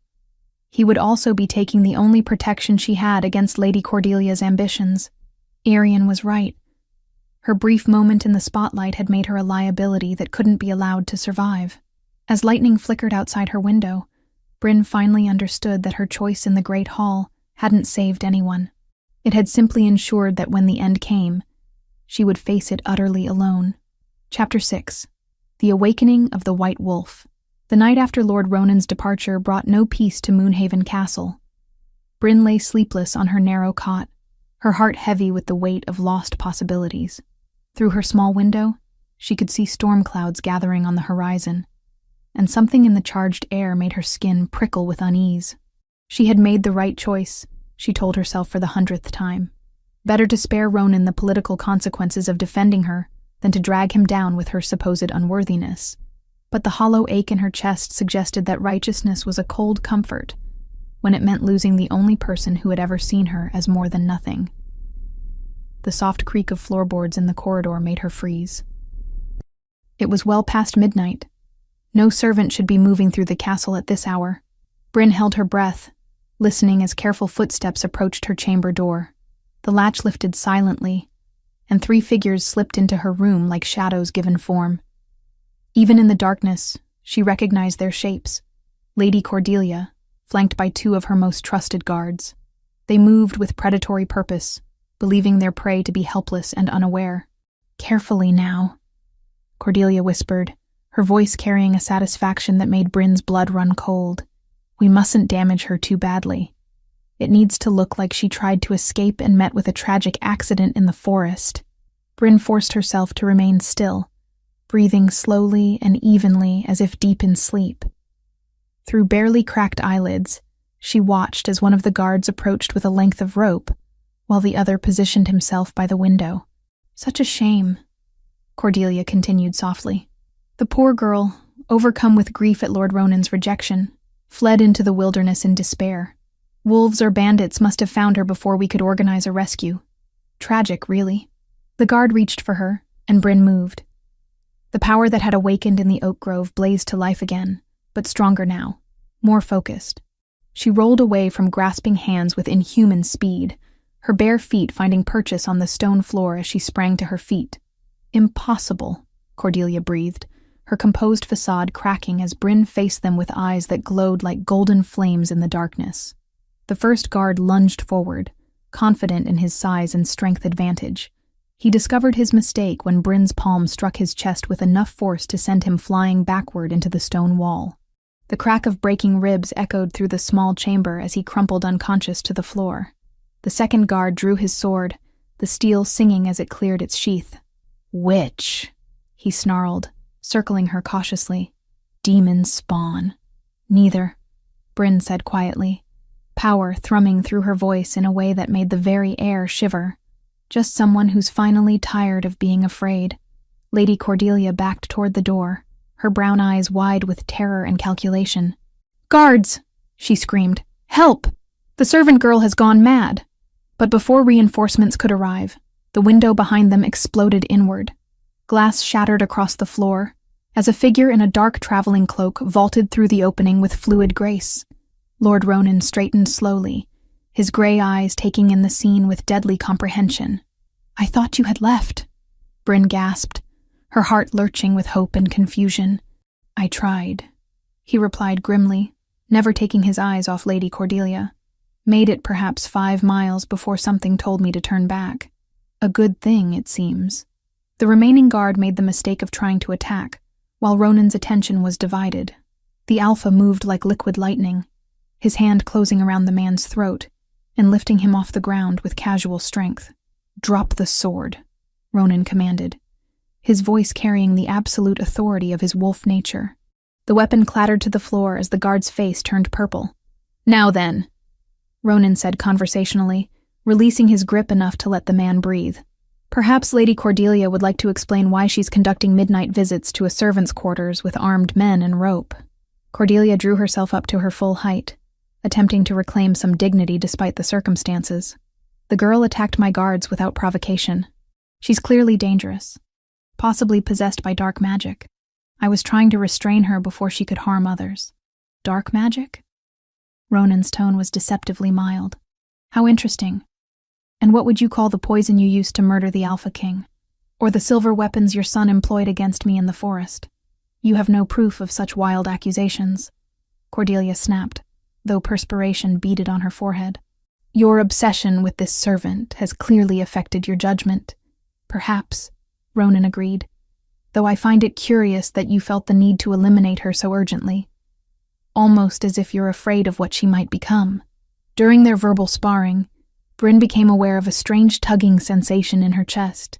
he would also be taking the only protection she had against Lady Cordelia's ambitions. Arian was right. Her brief moment in the spotlight had made her a liability that couldn't be allowed to survive. As lightning flickered outside her window, Bryn finally understood that her choice in the Great Hall hadn't saved anyone. It had simply ensured that when the end came, she would face it utterly alone. Chapter 6. The Awakening of the White Wolf. The night after Lord Ronan's departure brought no peace to Moonhaven Castle. Bryn lay sleepless on her narrow cot, her heart heavy with the weight of lost possibilities. Through her small window, she could see storm clouds gathering on the horizon, and something in the charged air made her skin prickle with unease. She had made the right choice, she told herself for the 100th time. Better to spare Ronan the political consequences of defending her than to drag him down with her supposed unworthiness. But the hollow ache in her chest suggested that righteousness was a cold comfort when it meant losing the only person who had ever seen her as more than nothing. The soft creak of floorboards in the corridor made her freeze. It was well past midnight. No servant should be moving through the castle at this hour. Bryn held her breath, listening as careful footsteps approached her chamber door. The latch lifted silently, and 3 figures slipped into her room like shadows given form. Even in the darkness, she recognized their shapes. Lady Cordelia, flanked by 2 of her most trusted guards. They moved with predatory purpose, believing their prey to be helpless and unaware. "Carefully now," Cordelia whispered, her voice carrying a satisfaction that made Bryn's blood run cold. "We mustn't damage her too badly. It needs to look like she tried to escape and met with a tragic accident in the forest." Bryn forced herself to remain still, breathing slowly and evenly as if deep in sleep. Through barely cracked eyelids, she watched as one of the guards approached with a length of rope, while the other positioned himself by the window. "Such a shame," Cordelia continued softly. "The poor girl, overcome with grief at Lord Ronan's rejection, fled into the wilderness in despair. Wolves or bandits must have found her before we could organize a rescue. Tragic, really." The guard reached for her, and Bryn moved. The power that had awakened in the oak grove blazed to life again, but stronger now, more focused. She rolled away from grasping hands with inhuman speed, her bare feet finding purchase on the stone floor as she sprang to her feet. "Impossible," Cordelia breathed, her composed facade cracking as Bryn faced them with eyes that glowed like golden flames in the darkness. The first guard lunged forward, confident in his size and strength advantage. He discovered his mistake when Bryn's palm struck his chest with enough force to send him flying backward into the stone wall. The crack of breaking ribs echoed through the small chamber as he crumpled unconscious to the floor. The second guard drew his sword, the steel singing as it cleared its sheath. "Witch," he snarled, circling her cautiously. "Demon spawn." "Neither," Bryn said quietly, power thrumming through her voice in a way that made the very air shiver. "Just someone who's finally tired of being afraid." Lady Cordelia backed toward the door, her brown eyes wide with terror and calculation. "Guards!" she screamed. "Help! The servant girl has gone mad." But before reinforcements could arrive, the window behind them exploded inward. Glass shattered across the floor, as a figure in a dark traveling cloak vaulted through the opening with fluid grace. Lord Ronan straightened slowly, his gray eyes taking in the scene with deadly comprehension. "I thought you had left," Bryn gasped, her heart lurching with hope and confusion. "I tried," he replied grimly, never taking his eyes off Lady Cordelia. "Made it perhaps 5 miles before something told me to turn back. A good thing, it seems." The remaining guard made the mistake of trying to attack, while Ronan's attention was divided. The Alpha moved like liquid lightning, his hand closing around the man's throat and lifting him off the ground with casual strength. "Drop the sword," Ronan commanded, his voice carrying the absolute authority of his wolf nature. The weapon clattered to the floor as the guard's face turned purple. "Now then," Ronan said conversationally, releasing his grip enough to let the man breathe. "Perhaps Lady Cordelia would like to explain why she's conducting midnight visits to a servant's quarters with armed men and rope." Cordelia drew herself up to her full height, attempting to reclaim some dignity despite the circumstances. "The girl attacked my guards without provocation. She's clearly dangerous, possibly possessed by dark magic. I was trying to restrain her before she could harm others." "Dark magic?" Ronan's tone was deceptively mild. "How interesting. And what would you call the poison you used to murder the Alpha King? Or the silver weapons your son employed against me in the forest? You have no proof of such wild accusations." Cordelia snapped, though perspiration beaded on her forehead. Your obsession with this servant has clearly affected your judgment. Perhaps, Ronan agreed, though I find it curious that you felt the need to eliminate her so urgently. Almost as if you're afraid of what she might become. During their verbal sparring, Bryn became aware of a strange tugging sensation in her chest,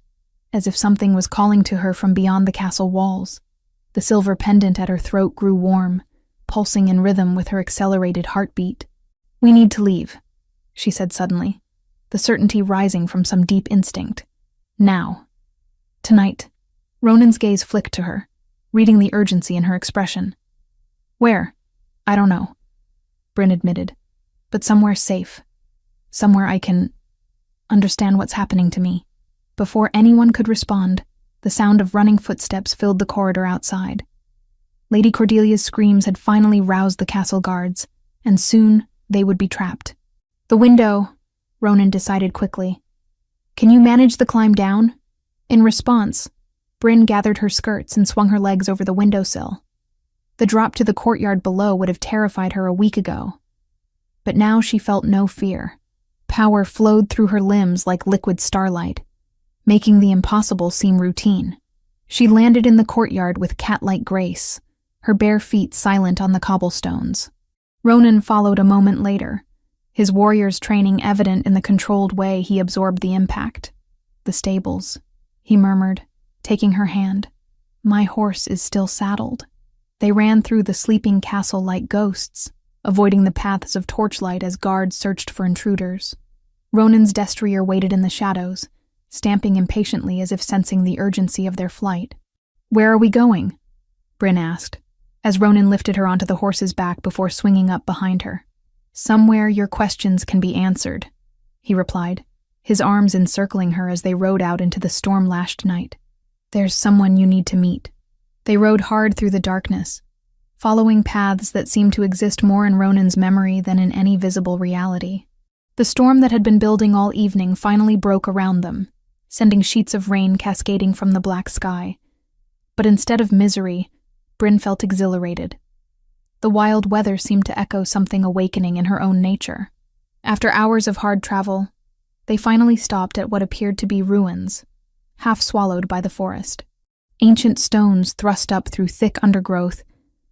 as if something was calling to her from beyond the castle walls. The silver pendant at her throat grew warm, pulsing in rhythm with her accelerated heartbeat. "We need to leave," she said suddenly, the certainty rising from some deep instinct. "Now. Tonight." Ronan's gaze flicked to her, reading the urgency in her expression. "Where?" "I don't know," Bryn admitted, "but somewhere safe. Somewhere I can understand what's happening to me." Before anyone could respond, the sound of running footsteps filled the corridor outside. Lady Cordelia's screams had finally roused the castle guards, and soon they would be trapped. "The window," Ronan decided quickly. "Can you manage the climb down?" In response, Bryn gathered her skirts and swung her legs over the windowsill. The drop to the courtyard below would have terrified her a week ago. But now she felt no fear. Power flowed through her limbs like liquid starlight, making the impossible seem routine. She landed in the courtyard with cat-like grace, her bare feet silent on the cobblestones. Ronan followed a moment later, his warrior's training evident in the controlled way he absorbed the impact. "The stables," he murmured, taking her hand. "My horse is still saddled." They ran through the sleeping castle like ghosts, avoiding the paths of torchlight as guards searched for intruders. Ronan's destrier waited in the shadows, stamping impatiently as if sensing the urgency of their flight. "Where are we going?" Bryn asked, as Ronan lifted her onto the horse's back before swinging up behind her. "Somewhere your questions can be answered," he replied, his arms encircling her as they rode out into the storm-lashed night. "There's someone you need to meet." They rode hard through the darkness, following paths that seemed to exist more in Ronan's memory than in any visible reality. The storm that had been building all evening finally broke around them, sending sheets of rain cascading from the black sky. But instead of misery, Bryn felt exhilarated. The wild weather seemed to echo something awakening in her own nature. After hours of hard travel, they finally stopped at what appeared to be ruins, half swallowed by the forest. Ancient stones thrust up through thick undergrowth,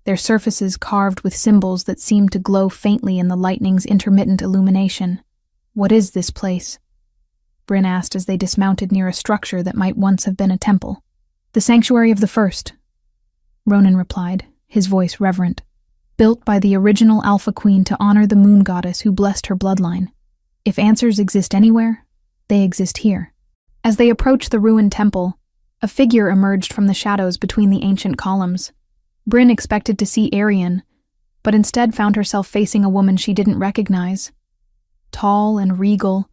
their surfaces carved with symbols that seemed to glow faintly in the lightning's intermittent illumination. "What is this place?" Bryn asked as they dismounted near a structure that might once have been a temple. "The Sanctuary of the First," Ronan replied, his voice reverent. "Built by the original Alpha Queen to honor the moon goddess who blessed her bloodline. If answers exist anywhere, they exist here." As they approached the ruined temple, a figure emerged from the shadows between the ancient columns. Bryn expected to see Arian, but instead found herself facing a woman she didn't recognize. Tall and regal,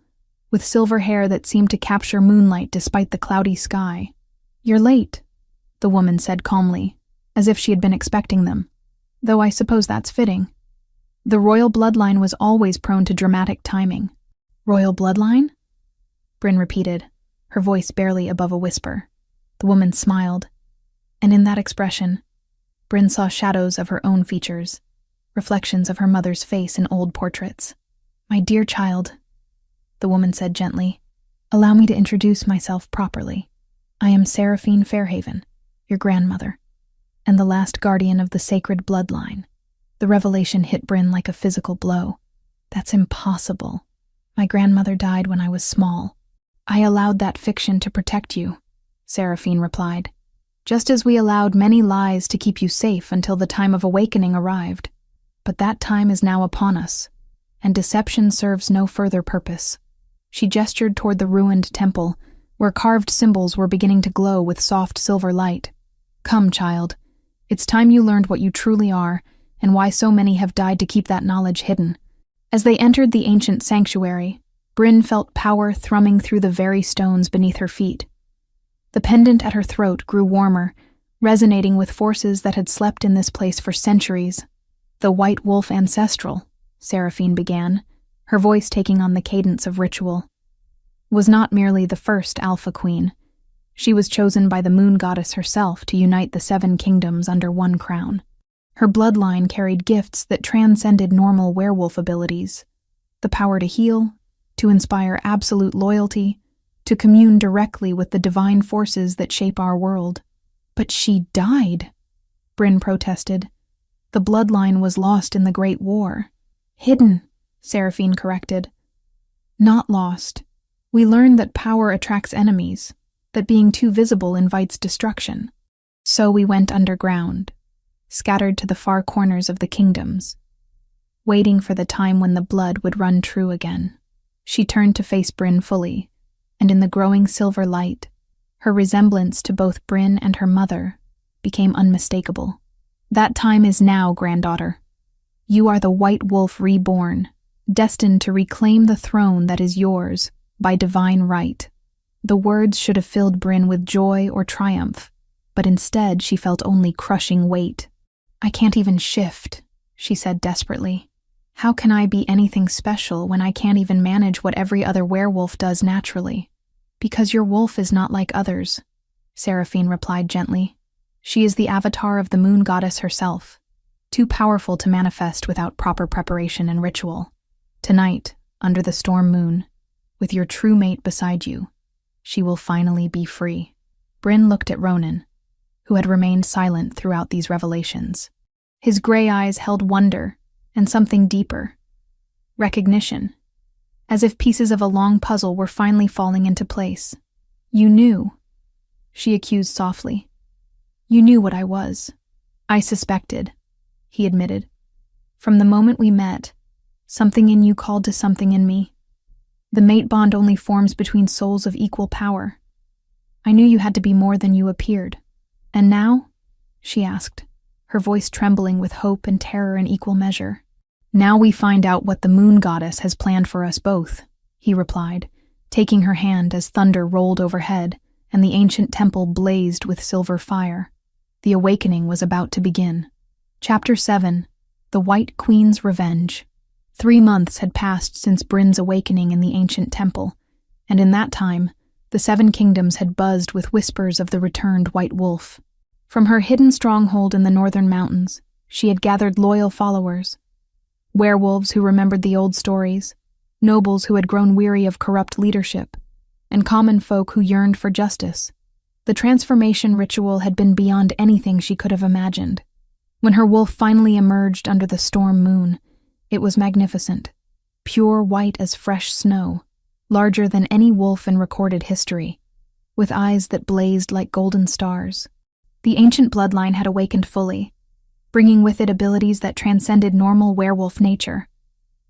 with silver hair that seemed to capture moonlight despite the cloudy sky. "You're late," the woman said calmly, as if she had been expecting them, though I suppose that's fitting. The royal bloodline was always prone to dramatic timing. "Royal bloodline?" Bryn repeated, her voice barely above a whisper. The woman smiled, and in that expression, Bryn saw shadows of her own features, reflections of her mother's face in old portraits. "My dear child," the woman said gently, "allow me to introduce myself properly. I am Seraphine Fairhaven, your grandmother, and the last guardian of the sacred bloodline." The revelation hit Bryn like a physical blow. "That's impossible. My grandmother died when I was small." "I allowed that fiction to protect you," Seraphine replied, "just as we allowed many lies to keep you safe until the time of awakening arrived. But that time is now upon us, and deception serves no further purpose." She gestured toward the ruined temple, where carved symbols were beginning to glow with soft silver light. "Come, child. It's time you learned what you truly are, and why so many have died to keep that knowledge hidden." As they entered the ancient sanctuary, Bryn felt power thrumming through the very stones beneath her feet. The pendant at her throat grew warmer, resonating with forces that had slept in this place for centuries. "The White Wolf Ancestral," Seraphine began, her voice taking on the cadence of ritual, "was not merely the first Alpha Queen. She was chosen by the moon goddess herself to unite the 7 kingdoms under one crown. Her bloodline carried gifts that transcended normal werewolf abilities, The power to heal, to inspire absolute loyalty, to commune directly with the divine forces that shape our world. But she died, Bryn protested. The bloodline was lost in the Great War. Hidden, Seraphine corrected. Not lost. We learned that power attracts enemies, that being too visible invites destruction. So we went underground, scattered to the far corners of the kingdoms, waiting for the time when the blood would run true again. She turned to face Bryn fully, and in the growing silver light, her resemblance to both Bryn and her mother became unmistakable. That time is now, granddaughter. You are the White Wolf reborn, destined to reclaim the throne that is yours by divine right. The words should have filled Bryn with joy or triumph, but instead she felt only crushing weight. I can't even shift, she said desperately. How can I be anything special when I can't even manage what every other werewolf does naturally? Because your wolf is not like others, Seraphine replied gently. She is the avatar of the moon goddess herself, too powerful to manifest without proper preparation and ritual. Tonight, under the storm moon, with your true mate beside you, she will finally be free. Bryn looked at Ronan, who had remained silent throughout these revelations. His gray eyes held wonder and something deeper, recognition, as if pieces of a long puzzle were finally falling into place. You knew, she accused softly. You knew what I was. I suspected, he admitted. From the moment we met, something in you called to something in me. The mate bond only forms between souls of equal power. I knew you had to be more than you appeared. And now? She asked, her voice trembling with hope and terror in equal measure. Now we find out what the moon goddess has planned for us both, he replied, taking her hand as thunder rolled overhead and the ancient temple blazed with silver fire. The awakening was about to begin. Chapter 7. The White Queen's Revenge. 3 months had passed since Bryn's awakening in the ancient temple, and in that time, the 7 kingdoms had buzzed with whispers of the returned White Wolf. From her hidden stronghold in the northern mountains, she had gathered loyal followers. Werewolves who remembered the old stories, nobles who had grown weary of corrupt leadership, and common folk who yearned for justice. The transformation ritual had been beyond anything she could have imagined. When her wolf finally emerged under the storm moon, it was magnificent, pure white as fresh snow, larger than any wolf in recorded history, with eyes that blazed like golden stars. The ancient bloodline had awakened fully, bringing with it abilities that transcended normal werewolf nature,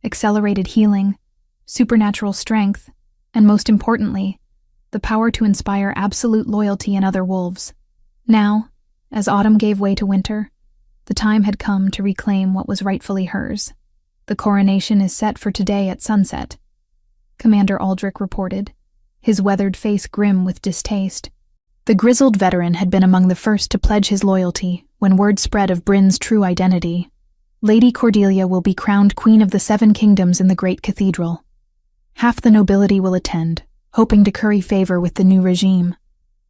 accelerated healing, supernatural strength, and most importantly, the power to inspire absolute loyalty in other wolves. Now, as autumn gave way to winter, the time had come to reclaim what was rightfully hers. The coronation is set for today at sunset, Commander Aldrich reported, his weathered face grim with distaste. The grizzled veteran had been among the first to pledge his loyalty when word spread of Bryn's true identity. Lady Cordelia will be crowned Queen of the 7 Kingdoms in the Great Cathedral. Half the nobility will attend, hoping to curry favor with the new regime.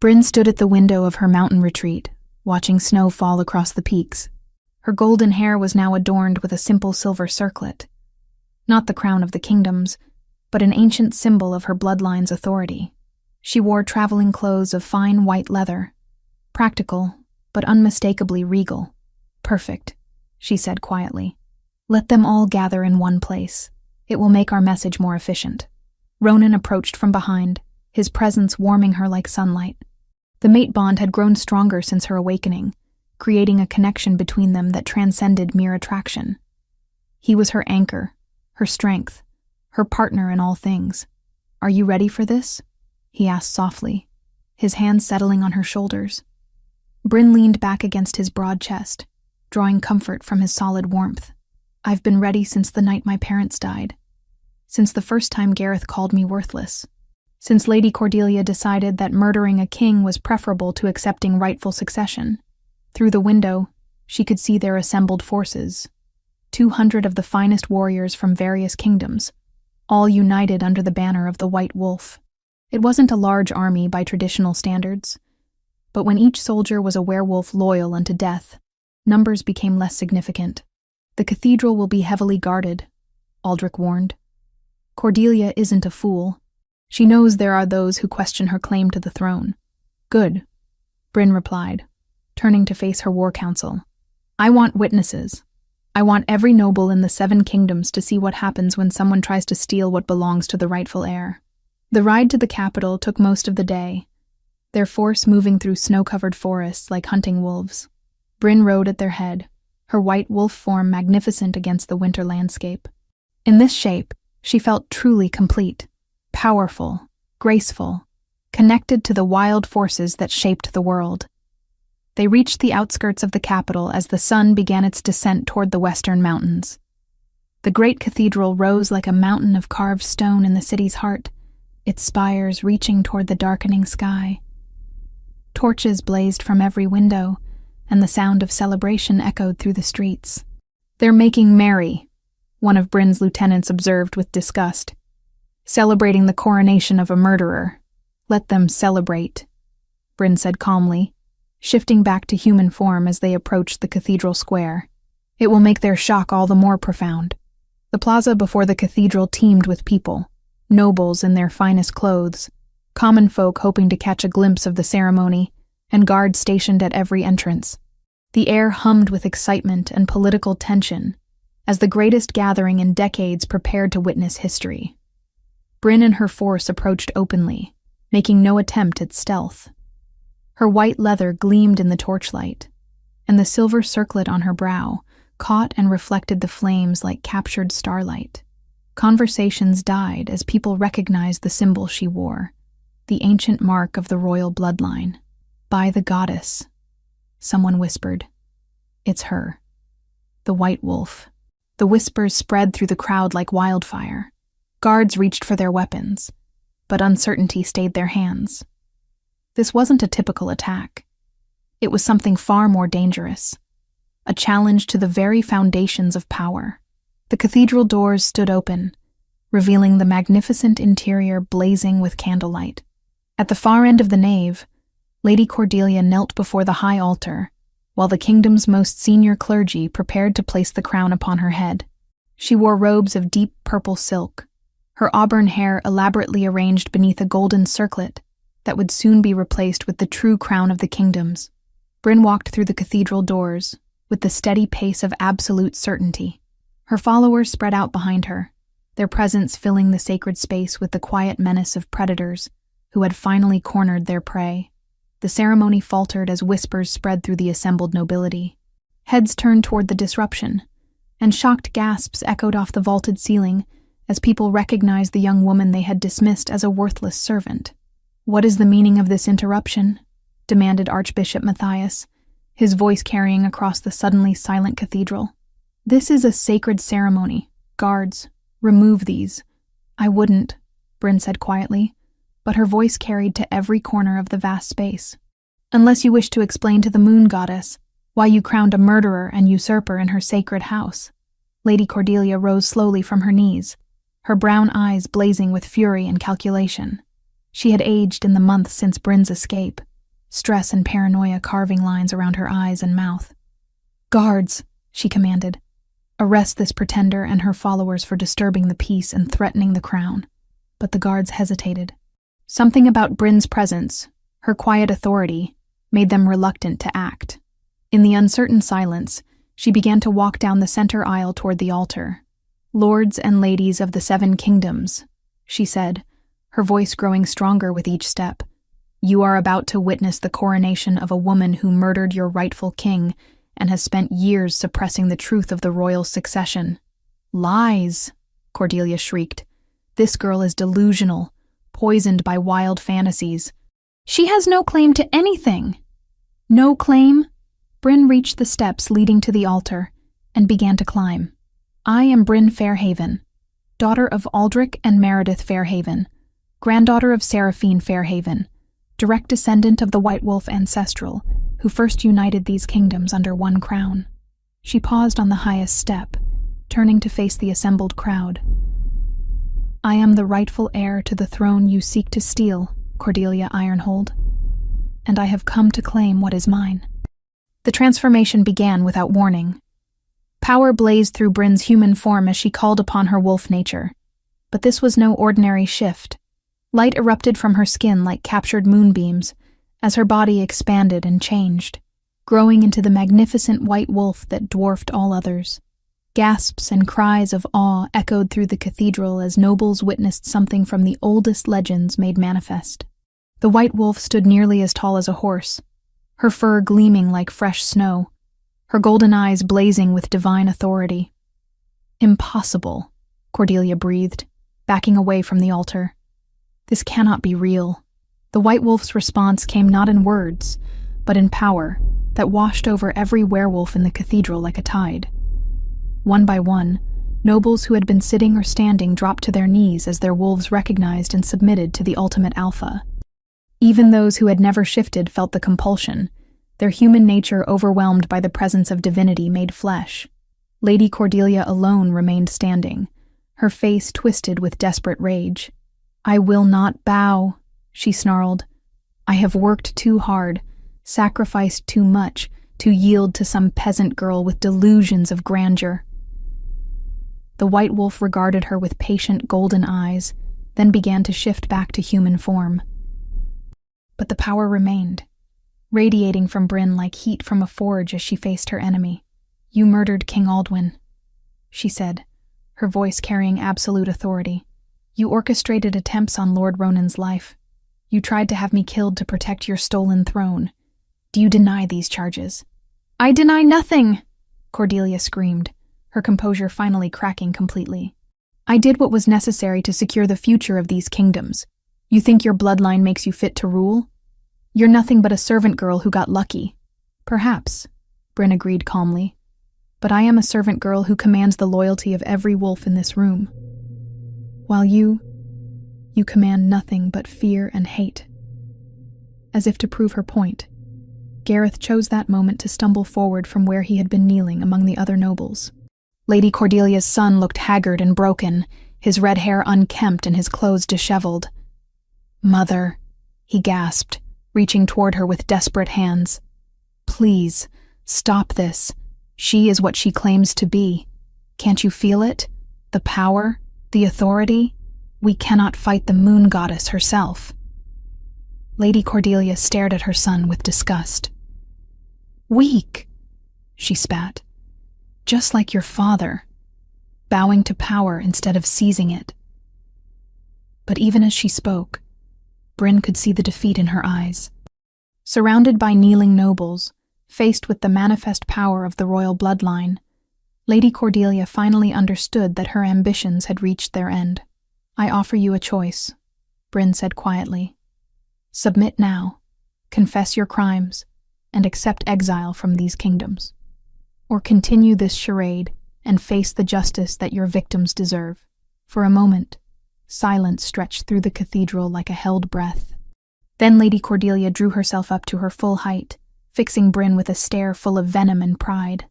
Bryn stood at the window of her mountain retreat, watching snow fall across the peaks. Her golden hair was now adorned with a simple silver circlet. Not the crown of the kingdoms, but an ancient symbol of her bloodline's authority. She wore traveling clothes of fine white leather, practical, but unmistakably regal. Perfect, she said quietly. Let them all gather in one place. It will make our message more efficient. Ronan approached from behind, his presence warming her like sunlight. The mate bond had grown stronger since her awakening, creating a connection between them that transcended mere attraction. He was her anchor, her strength, her partner in all things. Are you ready for this? He asked softly, his hands settling on her shoulders. Bryn leaned back against his broad chest, drawing comfort from his solid warmth. I've been ready since the night my parents died. Since the first time Gareth called me worthless. Since Lady Cordelia decided that murdering a king was preferable to accepting rightful succession. Through the window, she could see their assembled forces. 200 of the finest warriors from various kingdoms, all united under the banner of the White Wolf. It wasn't a large army by traditional standards, but when each soldier was a werewolf loyal unto death, numbers became less significant. The cathedral will be heavily guarded, Aldrich warned, Cordelia isn't a fool. She knows there are those who question her claim to the throne. Good, Bryn replied, turning to face her war council. I want witnesses. I want every noble in the 7 kingdoms to see what happens when someone tries to steal what belongs to the rightful heir. The ride to the capital took most of the day, their force moving through snow-covered forests like hunting wolves. Bryn rode at their head, her white wolf form magnificent against the winter landscape. In this shape, she felt truly complete, powerful, graceful, connected to the wild forces that shaped the world. They reached the outskirts of the capital as the sun began its descent toward the western mountains. The great cathedral rose like a mountain of carved stone in the city's heart, its spires reaching toward the darkening sky. Torches blazed from every window, and the sound of celebration echoed through the streets. They're making merry, one of Bryn's lieutenants observed with disgust. Celebrating the coronation of a murderer. Let them celebrate, Bryn said calmly, shifting back to human form as they approached the cathedral square. It will make their shock all the more profound. The plaza before the cathedral teemed with people, nobles in their finest clothes, common folk hoping to catch a glimpse of the ceremony, and guards stationed at every entrance. The air hummed with excitement and political tension, as the greatest gathering in decades prepared to witness history. Bryn and her force approached openly, making no attempt at stealth. Her white leather gleamed in the torchlight, and the silver circlet on her brow caught and reflected the flames like captured starlight. Conversations died as people recognized the symbol she wore, the ancient mark of the royal bloodline. By the goddess, someone whispered. It's her. The White Wolf. The whispers spread through the crowd like wildfire. Guards reached for their weapons, but uncertainty stayed their hands. This wasn't a typical attack. It was something far more dangerous, a challenge to the very foundations of power. The cathedral doors stood open, revealing the magnificent interior blazing with candlelight. At the far end of the nave, Lady Cordelia knelt before the high altar, while the kingdom's most senior clergy prepared to place the crown upon her head. She wore robes of deep purple silk, her auburn hair elaborately arranged beneath a golden circlet that would soon be replaced with the true crown of the kingdoms. Bryn walked through the cathedral doors with the steady pace of absolute certainty. Her followers spread out behind her, their presence filling the sacred space with the quiet menace of predators who had finally cornered their prey. The ceremony faltered as whispers spread through the assembled nobility. Heads turned toward the disruption, and shocked gasps echoed off the vaulted ceiling as people recognized the young woman they had dismissed as a worthless servant. "What is the meaning of this interruption?" demanded Archbishop Matthias, his voice carrying across the suddenly silent cathedral. "This is a sacred ceremony. Guards, remove these." "I wouldn't," Bryn said quietly, but her voice carried to every corner of the vast space. "Unless you wish to explain to the moon goddess why you crowned a murderer and usurper in her sacred house." Lady Cordelia rose slowly from her knees, her brown eyes blazing with fury and calculation. She had aged in the months since Bryn's escape, stress and paranoia carving lines around her eyes and mouth. "Guards," she commanded, "arrest this pretender and her followers for disturbing the peace and threatening the crown." But the guards hesitated. Something about Bryn's presence, her quiet authority, made them reluctant to act. In the uncertain silence, she began to walk down the center aisle toward the altar. "Lords and ladies of the 7 kingdoms," she said, her voice growing stronger with each step. "You are about to witness the coronation of a woman who murdered your rightful king and has spent years suppressing the truth of the royal succession." "Lies!" Cordelia shrieked. "This girl is delusional, poisoned by wild fantasies. She has no claim to anything." "No claim?" Bryn reached the steps leading to the altar and began to climb. "I am Bryn Fairhaven, daughter of Aldrich and Meredith Fairhaven, granddaughter of Seraphine Fairhaven, direct descendant of the White Wolf ancestral, who first united these kingdoms under one crown." She paused on the highest step, turning to face the assembled crowd. "I am the rightful heir to the throne you seek to steal, Cordelia Ironhold, and I have come to claim what is mine." The transformation began without warning. Power blazed through Bryn's human form as she called upon her wolf nature. But this was no ordinary shift. Light erupted from her skin like captured moonbeams as her body expanded and changed, growing into the magnificent white wolf that dwarfed all others. Gasps and cries of awe echoed through the cathedral as nobles witnessed something from the oldest legends made manifest. The white wolf stood nearly as tall as a horse, her fur gleaming like fresh snow, her golden eyes blazing with divine authority. "Impossible," Cordelia breathed, backing away from the altar. "This cannot be real." The white wolf's response came not in words, but in power that washed over every werewolf in the cathedral like a tide. One by one, nobles who had been sitting or standing dropped to their knees as their wolves recognized and submitted to the ultimate alpha. Even those who had never shifted felt the compulsion, their human nature overwhelmed by the presence of divinity made flesh. Lady Cordelia alone remained standing, her face twisted with desperate rage. "I will not bow," she snarled. "I have worked too hard, sacrificed too much, to yield to some peasant girl with delusions of grandeur." The white wolf regarded her with patient golden eyes, then began to shift back to human form. But the power remained, radiating from Bryn like heat from a forge as she faced her enemy. "You murdered King Aldwyn," she said, her voice carrying absolute authority. "You orchestrated attempts on Lord Ronan's life. You tried to have me killed to protect your stolen throne. Do you deny these charges?" "I deny nothing," Cordelia screamed, her composure finally cracking completely. "I did what was necessary to secure the future of these kingdoms. You think your bloodline makes you fit to rule? You're nothing but a servant girl who got lucky." "Perhaps," Bryn agreed calmly, "but I am a servant girl who commands the loyalty of every wolf in this room. While you command nothing but fear and hate." As if to prove her point, Gareth chose that moment to stumble forward from where he had been kneeling among the other nobles. Lady Cordelia's son looked haggard and broken, his red hair unkempt and his clothes disheveled. "Mother," he gasped, reaching toward her with desperate hands. "Please, stop this. She is what she claims to be. Can't you feel it? The power, the authority? We cannot fight the moon goddess herself." Lady Cordelia stared at her son with disgust. "Weak," she spat. "Just like your father, bowing to power instead of seizing it." But even as she spoke, Bryn could see the defeat in her eyes. Surrounded by kneeling nobles, faced with the manifest power of the royal bloodline, Lady Cordelia finally understood that her ambitions had reached their end. "I offer you a choice," Bryn said quietly. "Submit now, confess your crimes, and accept exile from these kingdoms. Or continue this charade and face the justice that your victims deserve." For a moment, silence stretched through the cathedral like a held breath. Then Lady Cordelia drew herself up to her full height, fixing Bryn with a stare full of venom and pride.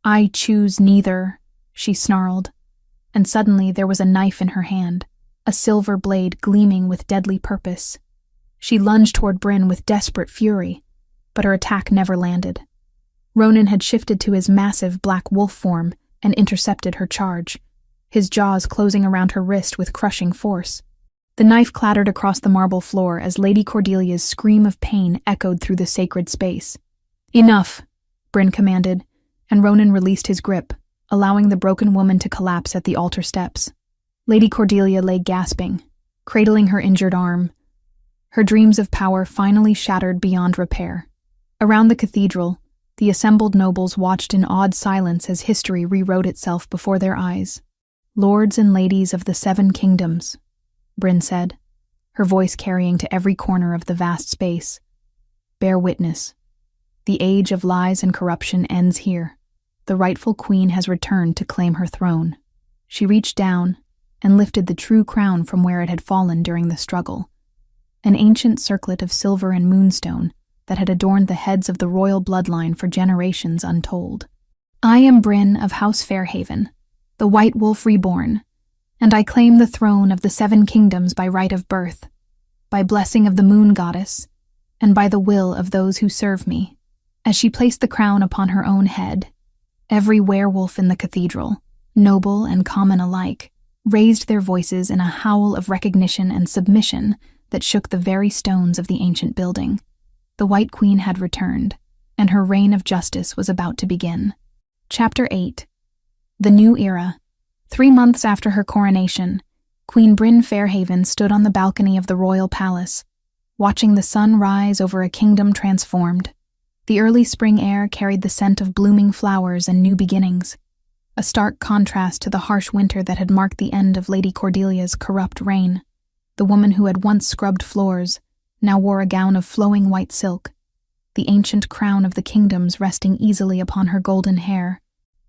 "I choose neither," she snarled, and suddenly there was a knife in her hand, a silver blade gleaming with deadly purpose. She lunged toward Bryn with desperate fury, but her attack never landed. Ronan had shifted to his massive black wolf form and intercepted her charge, his jaws closing around her wrist with crushing force. The knife clattered across the marble floor as Lady Cordelia's scream of pain echoed through the sacred space. "Enough," Bryn commanded, and Ronan released his grip, allowing the broken woman to collapse at the altar steps. Lady Cordelia lay gasping, cradling her injured arm. Her dreams of power finally shattered beyond repair. Around the cathedral, the assembled nobles watched in awed silence as history rewrote itself before their eyes. "Lords and ladies of the 7 kingdoms," Bryn said, her voice carrying to every corner of the vast space. "Bear witness. The age of lies and corruption ends here. The rightful queen has returned to claim her throne." She reached down and lifted the true crown from where it had fallen during the struggle, an ancient circlet of silver and moonstone that had adorned the heads of the royal bloodline for generations untold. "I am Bryn of House Fairhaven, the White Wolf reborn, and I claim the throne of the 7 kingdoms by right of birth, by blessing of the moon goddess, and by the will of those who serve me." As she placed the crown upon her own head, every werewolf in the cathedral, noble and common alike, raised their voices in a howl of recognition and submission that shook the very stones of the ancient building. The White Queen had returned, and her reign of justice was about to begin. Chapter 8. The New Era. 3 months after her coronation, Queen Bryn Fairhaven stood on the balcony of the royal palace, watching the sun rise over a kingdom transformed. The early spring air carried the scent of blooming flowers and new beginnings, a stark contrast to the harsh winter that had marked the end of Lady Cordelia's corrupt reign. The woman who had once scrubbed floors now wore a gown of flowing white silk, the ancient crown of the kingdoms resting easily upon her golden hair.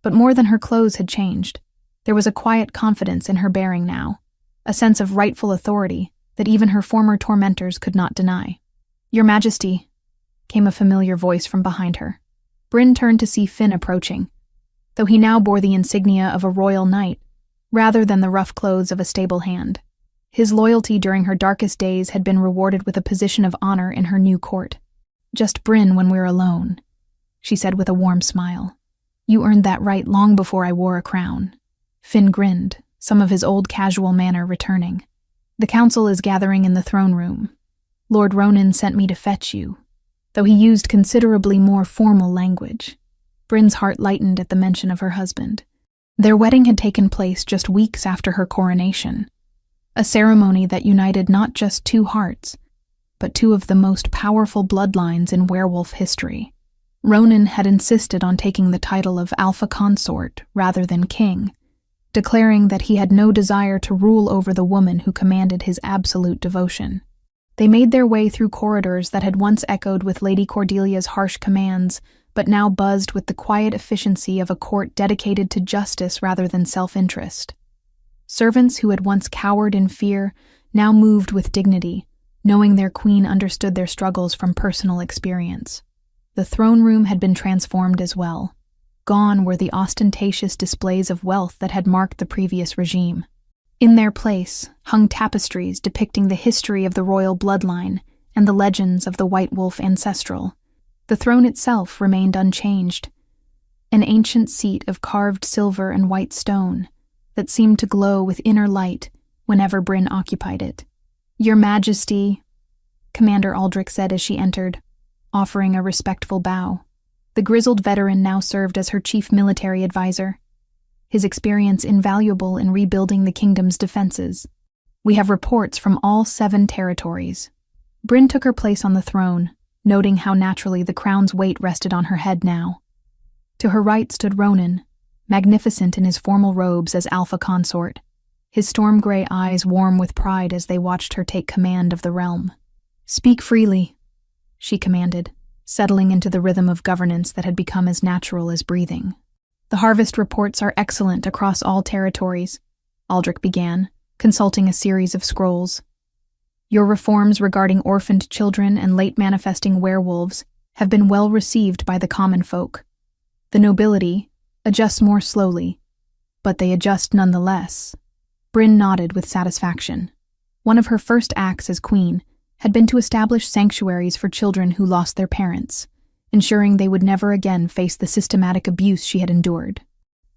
But more than her clothes had changed, there was a quiet confidence in her bearing now, a sense of rightful authority that even her former tormentors could not deny. "Your Majesty," came a familiar voice from behind her. Bryn turned to see Finn approaching, though he now bore the insignia of a royal knight, rather than the rough clothes of a stable hand. His loyalty during her darkest days had been rewarded with a position of honor in her new court. "Just Bryn when we're alone," she said with a warm smile. "You earned that right long before I wore a crown." Finn grinned, some of his old casual manner returning. "The council is gathering in the throne room. Lord Ronan sent me to fetch you," though he used considerably more formal language. Bryn's heart lightened at the mention of her husband. Their wedding had taken place just weeks after her coronation, a ceremony that united not just 2 hearts, but 2 of the most powerful bloodlines in werewolf history. Ronan had insisted on taking the title of Alpha Consort rather than king, declaring that he had no desire to rule over the woman who commanded his absolute devotion. They made their way through corridors that had once echoed with Lady Cordelia's harsh commands, but now buzzed with the quiet efficiency of a court dedicated to justice rather than self-interest. Servants who had once cowered in fear now moved with dignity, knowing their queen understood their struggles from personal experience. The throne room had been transformed as well. Gone were the ostentatious displays of wealth that had marked the previous regime. In their place hung tapestries depicting the history of the royal bloodline and the legends of the White Wolf ancestral. The throne itself remained unchanged, an ancient seat of carved silver and white stone that seemed to glow with inner light whenever Bryn occupied it. "Your Majesty," Commander Aldrich said as she entered, offering a respectful bow. The grizzled veteran now served as her chief military advisor, his experience invaluable in rebuilding the kingdom's defenses. "We have reports from all 7 territories." Bryn took her place on the throne, noting how naturally the crown's weight rested on her head now. To her right stood Ronan, magnificent in his formal robes as Alpha Consort, his storm-gray eyes warm with pride as they watched her take command of the realm. "Speak freely," she commanded, settling into the rhythm of governance that had become as natural as breathing. "The harvest reports are excellent across all territories," Aldrich began, consulting a series of scrolls. "Your reforms regarding orphaned children and late-manifesting werewolves have been well received by the common folk. The nobility adjusts more slowly, but they adjust nonetheless." Bryn nodded with satisfaction. One of her first acts as queen had been to establish sanctuaries for children who lost their parents, ensuring they would never again face the systematic abuse she had endured.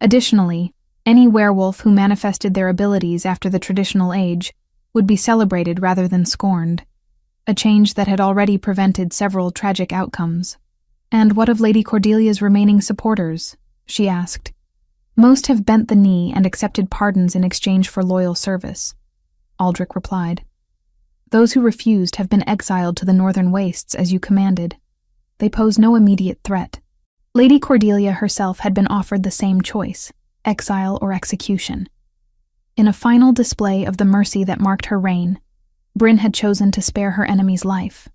Additionally, any werewolf who manifested their abilities after the traditional age would be celebrated rather than scorned, a change that had already prevented several tragic outcomes. "And what of Lady Cordelia's remaining supporters?" she asked. "Most have bent the knee and accepted pardons in exchange for loyal service," Aldrich replied. "Those who refused have been exiled to the northern wastes as you commanded. They pose no immediate threat." Lady Cordelia herself had been offered the same choice, exile or execution. In a final display of the mercy that marked her reign, Bryn had chosen to spare her enemy's life,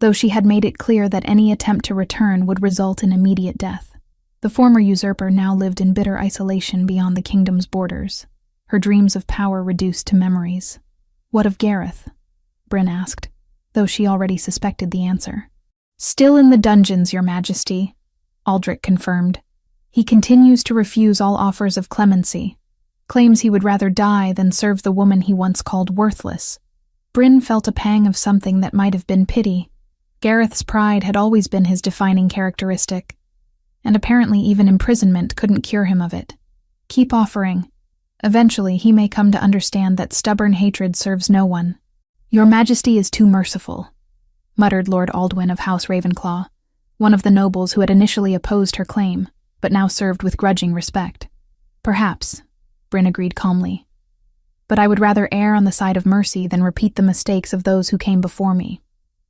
though she had made it clear that any attempt to return would result in immediate death. The former usurper now lived in bitter isolation beyond the kingdom's borders, her dreams of power reduced to memories. "What of Gareth?" Bryn asked, though she already suspected the answer. "Still in the dungeons, Your Majesty," Aldrich confirmed. "He continues to refuse all offers of clemency, claims he would rather die than serve the woman he once called worthless." Bryn felt a pang of something that might have been pity. Gareth's pride had always been his defining characteristic, and apparently even imprisonment couldn't cure him of it. "Keep offering," Eventually, he may come to understand that stubborn hatred serves no one. Your Majesty is too merciful, muttered Lord Aldwyn of House Ravenclaw, one of the nobles who had initially opposed her claim, but now served with grudging respect. Perhaps, Bryn agreed calmly. But I would rather err on the side of mercy than repeat the mistakes of those who came before me.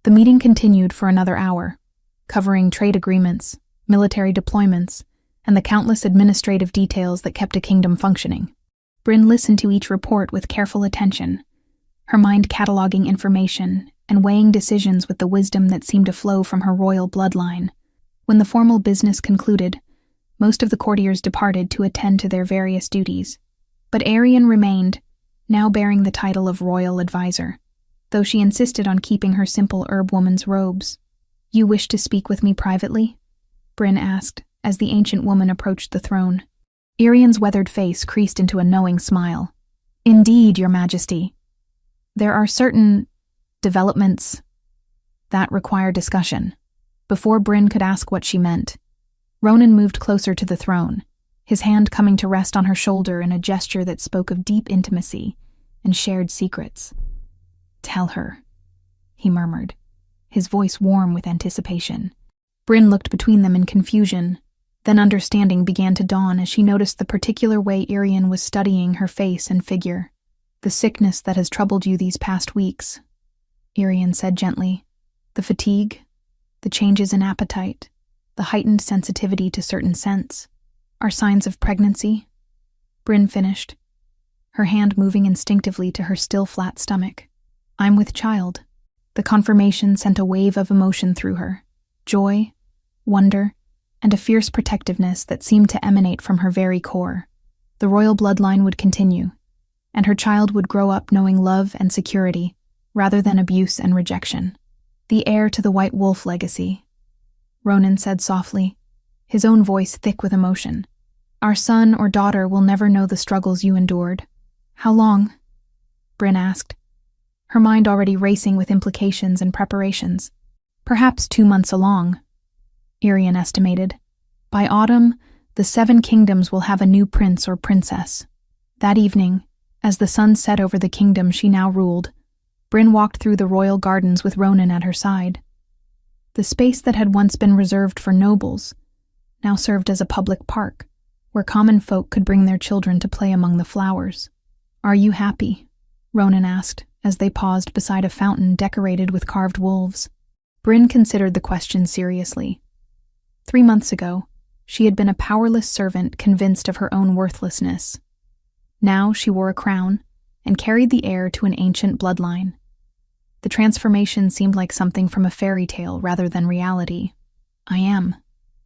The meeting continued for another hour, covering trade agreements, military deployments, and the countless administrative details that kept a kingdom functioning. Bryn listened to each report with careful attention, her mind cataloging information and weighing decisions with the wisdom that seemed to flow from her royal bloodline. When the formal business concluded, most of the courtiers departed to attend to their various duties, but Arian remained, now bearing the title of royal advisor, though she insisted on keeping her simple herb-woman's robes. "You wish to speak with me privately?" Bryn asked, as the ancient woman approached the throne. Arian's weathered face creased into a knowing smile. "Indeed, Your Majesty. There are certain developments that require discussion." Before Bryn could ask what she meant, Ronan moved closer to the throne, his hand coming to rest on her shoulder in a gesture that spoke of deep intimacy and shared secrets. "Tell her," he murmured, his voice warm with anticipation. Bryn looked between them in confusion, then understanding began to dawn as she noticed the particular way Arian was studying her face and figure. "The sickness that has troubled you these past weeks," Arian said gently. "The fatigue, the changes in appetite, the heightened sensitivity to certain scents, are signs of pregnancy," Bryn finished, her hand moving instinctively to her still flat stomach. "I'm with child." The confirmation sent a wave of emotion through her, joy, wonder, and a fierce protectiveness that seemed to emanate from her very core. The royal bloodline would continue, and her child would grow up knowing love and security, rather than abuse and rejection. "The heir to the White Wolf legacy," Ronan said softly, his own voice thick with emotion. "Our son or daughter will never know the struggles you endured." "How long?" Bryn asked, her mind already racing with implications and preparations. "Perhaps 2 months along," Arian estimated. "By autumn, the 7 kingdoms will have a new prince or princess." That evening, as the sun set over the kingdom she now ruled, Bryn walked through the royal gardens with Ronan at her side. The space that had once been reserved for nobles now served as a public park, where common folk could bring their children to play among the flowers. "Are you happy?" Ronan asked, as they paused beside a fountain decorated with carved wolves. Bryn considered the question seriously. 3 months ago, she had been a powerless servant convinced of her own worthlessness. Now she wore a crown and carried the heir to an ancient bloodline. The transformation seemed like something from a fairy tale rather than reality. "I am,"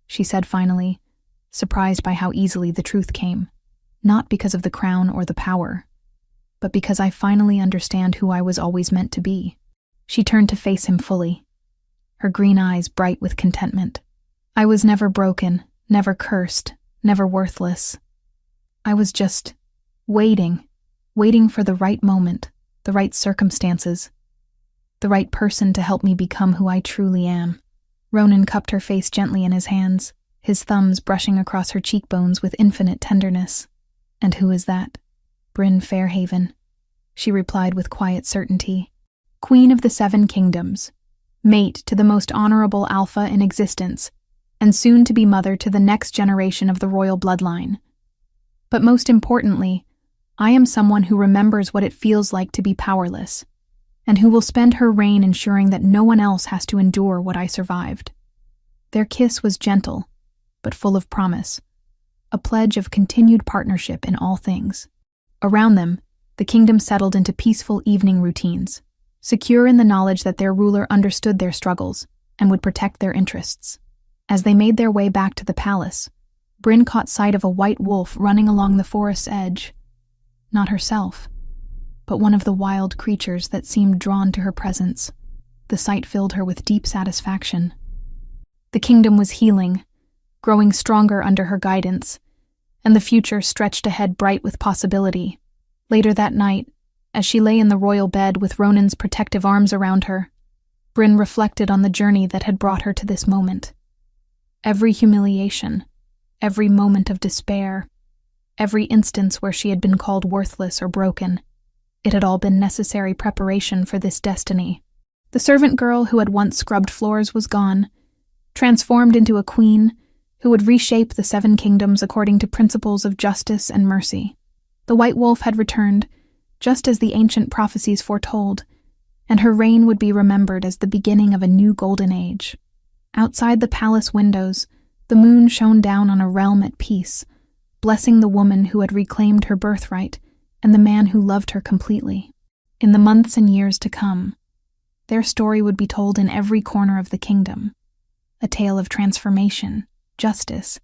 she said finally, surprised by how easily the truth came. "Not because of the crown or the power, but because I finally understand who I was always meant to be." She turned to face him fully, her green eyes bright with contentment. "I was never broken, never cursed, never worthless. I was just waiting for the right moment, the right circumstances, the right person to help me become who I truly am." Ronan cupped her face gently in his hands, his thumbs brushing across her cheekbones with infinite tenderness. "And who is that?" "Bryn Fairhaven," she replied with quiet certainty. "Queen of the 7 kingdoms, mate to the most honorable alpha in existence, and soon to be mother to the next generation of the royal bloodline. But most importantly, I am someone who remembers what it feels like to be powerless, and who will spend her reign ensuring that no one else has to endure what I survived." Their kiss was gentle, but full of promise, a pledge of continued partnership in all things. Around them, the kingdom settled into peaceful evening routines, secure in the knowledge that their ruler understood their struggles and would protect their interests. As they made their way back to the palace, Bryn caught sight of a white wolf running along the forest's edge. Not herself, but one of the wild creatures that seemed drawn to her presence. The sight filled her with deep satisfaction. The kingdom was healing, growing stronger under her guidance, and the future stretched ahead bright with possibility. Later that night, as she lay in the royal bed with Ronan's protective arms around her, Bryn reflected on the journey that had brought her to this moment. Every humiliation, every moment of despair, every instance where she had been called worthless or broken. It had all been necessary preparation for this destiny. The servant girl who had once scrubbed floors was gone, transformed into a queen who would reshape the 7 kingdoms according to principles of justice and mercy. The White Wolf had returned, just as the ancient prophecies foretold, and her reign would be remembered as the beginning of a new golden age. Outside the palace windows, the moon shone down on a realm at peace, blessing the woman who had reclaimed her birthright and the man who loved her completely. In the months and years to come, their story would be told in every corner of the kingdom, a tale of transformation, justice,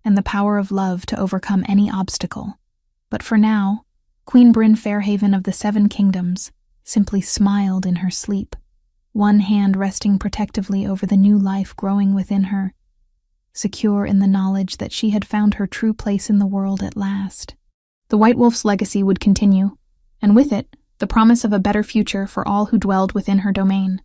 and the power of love to overcome any obstacle. But for now, Queen Bryn Fairhaven of the 7 kingdoms simply smiled in her sleep, one hand resting protectively over the new life growing within her, secure in the knowledge that she had found her true place in the world at last. The White Wolf's legacy would continue, and with it, the promise of a better future for all who dwelled within her domain.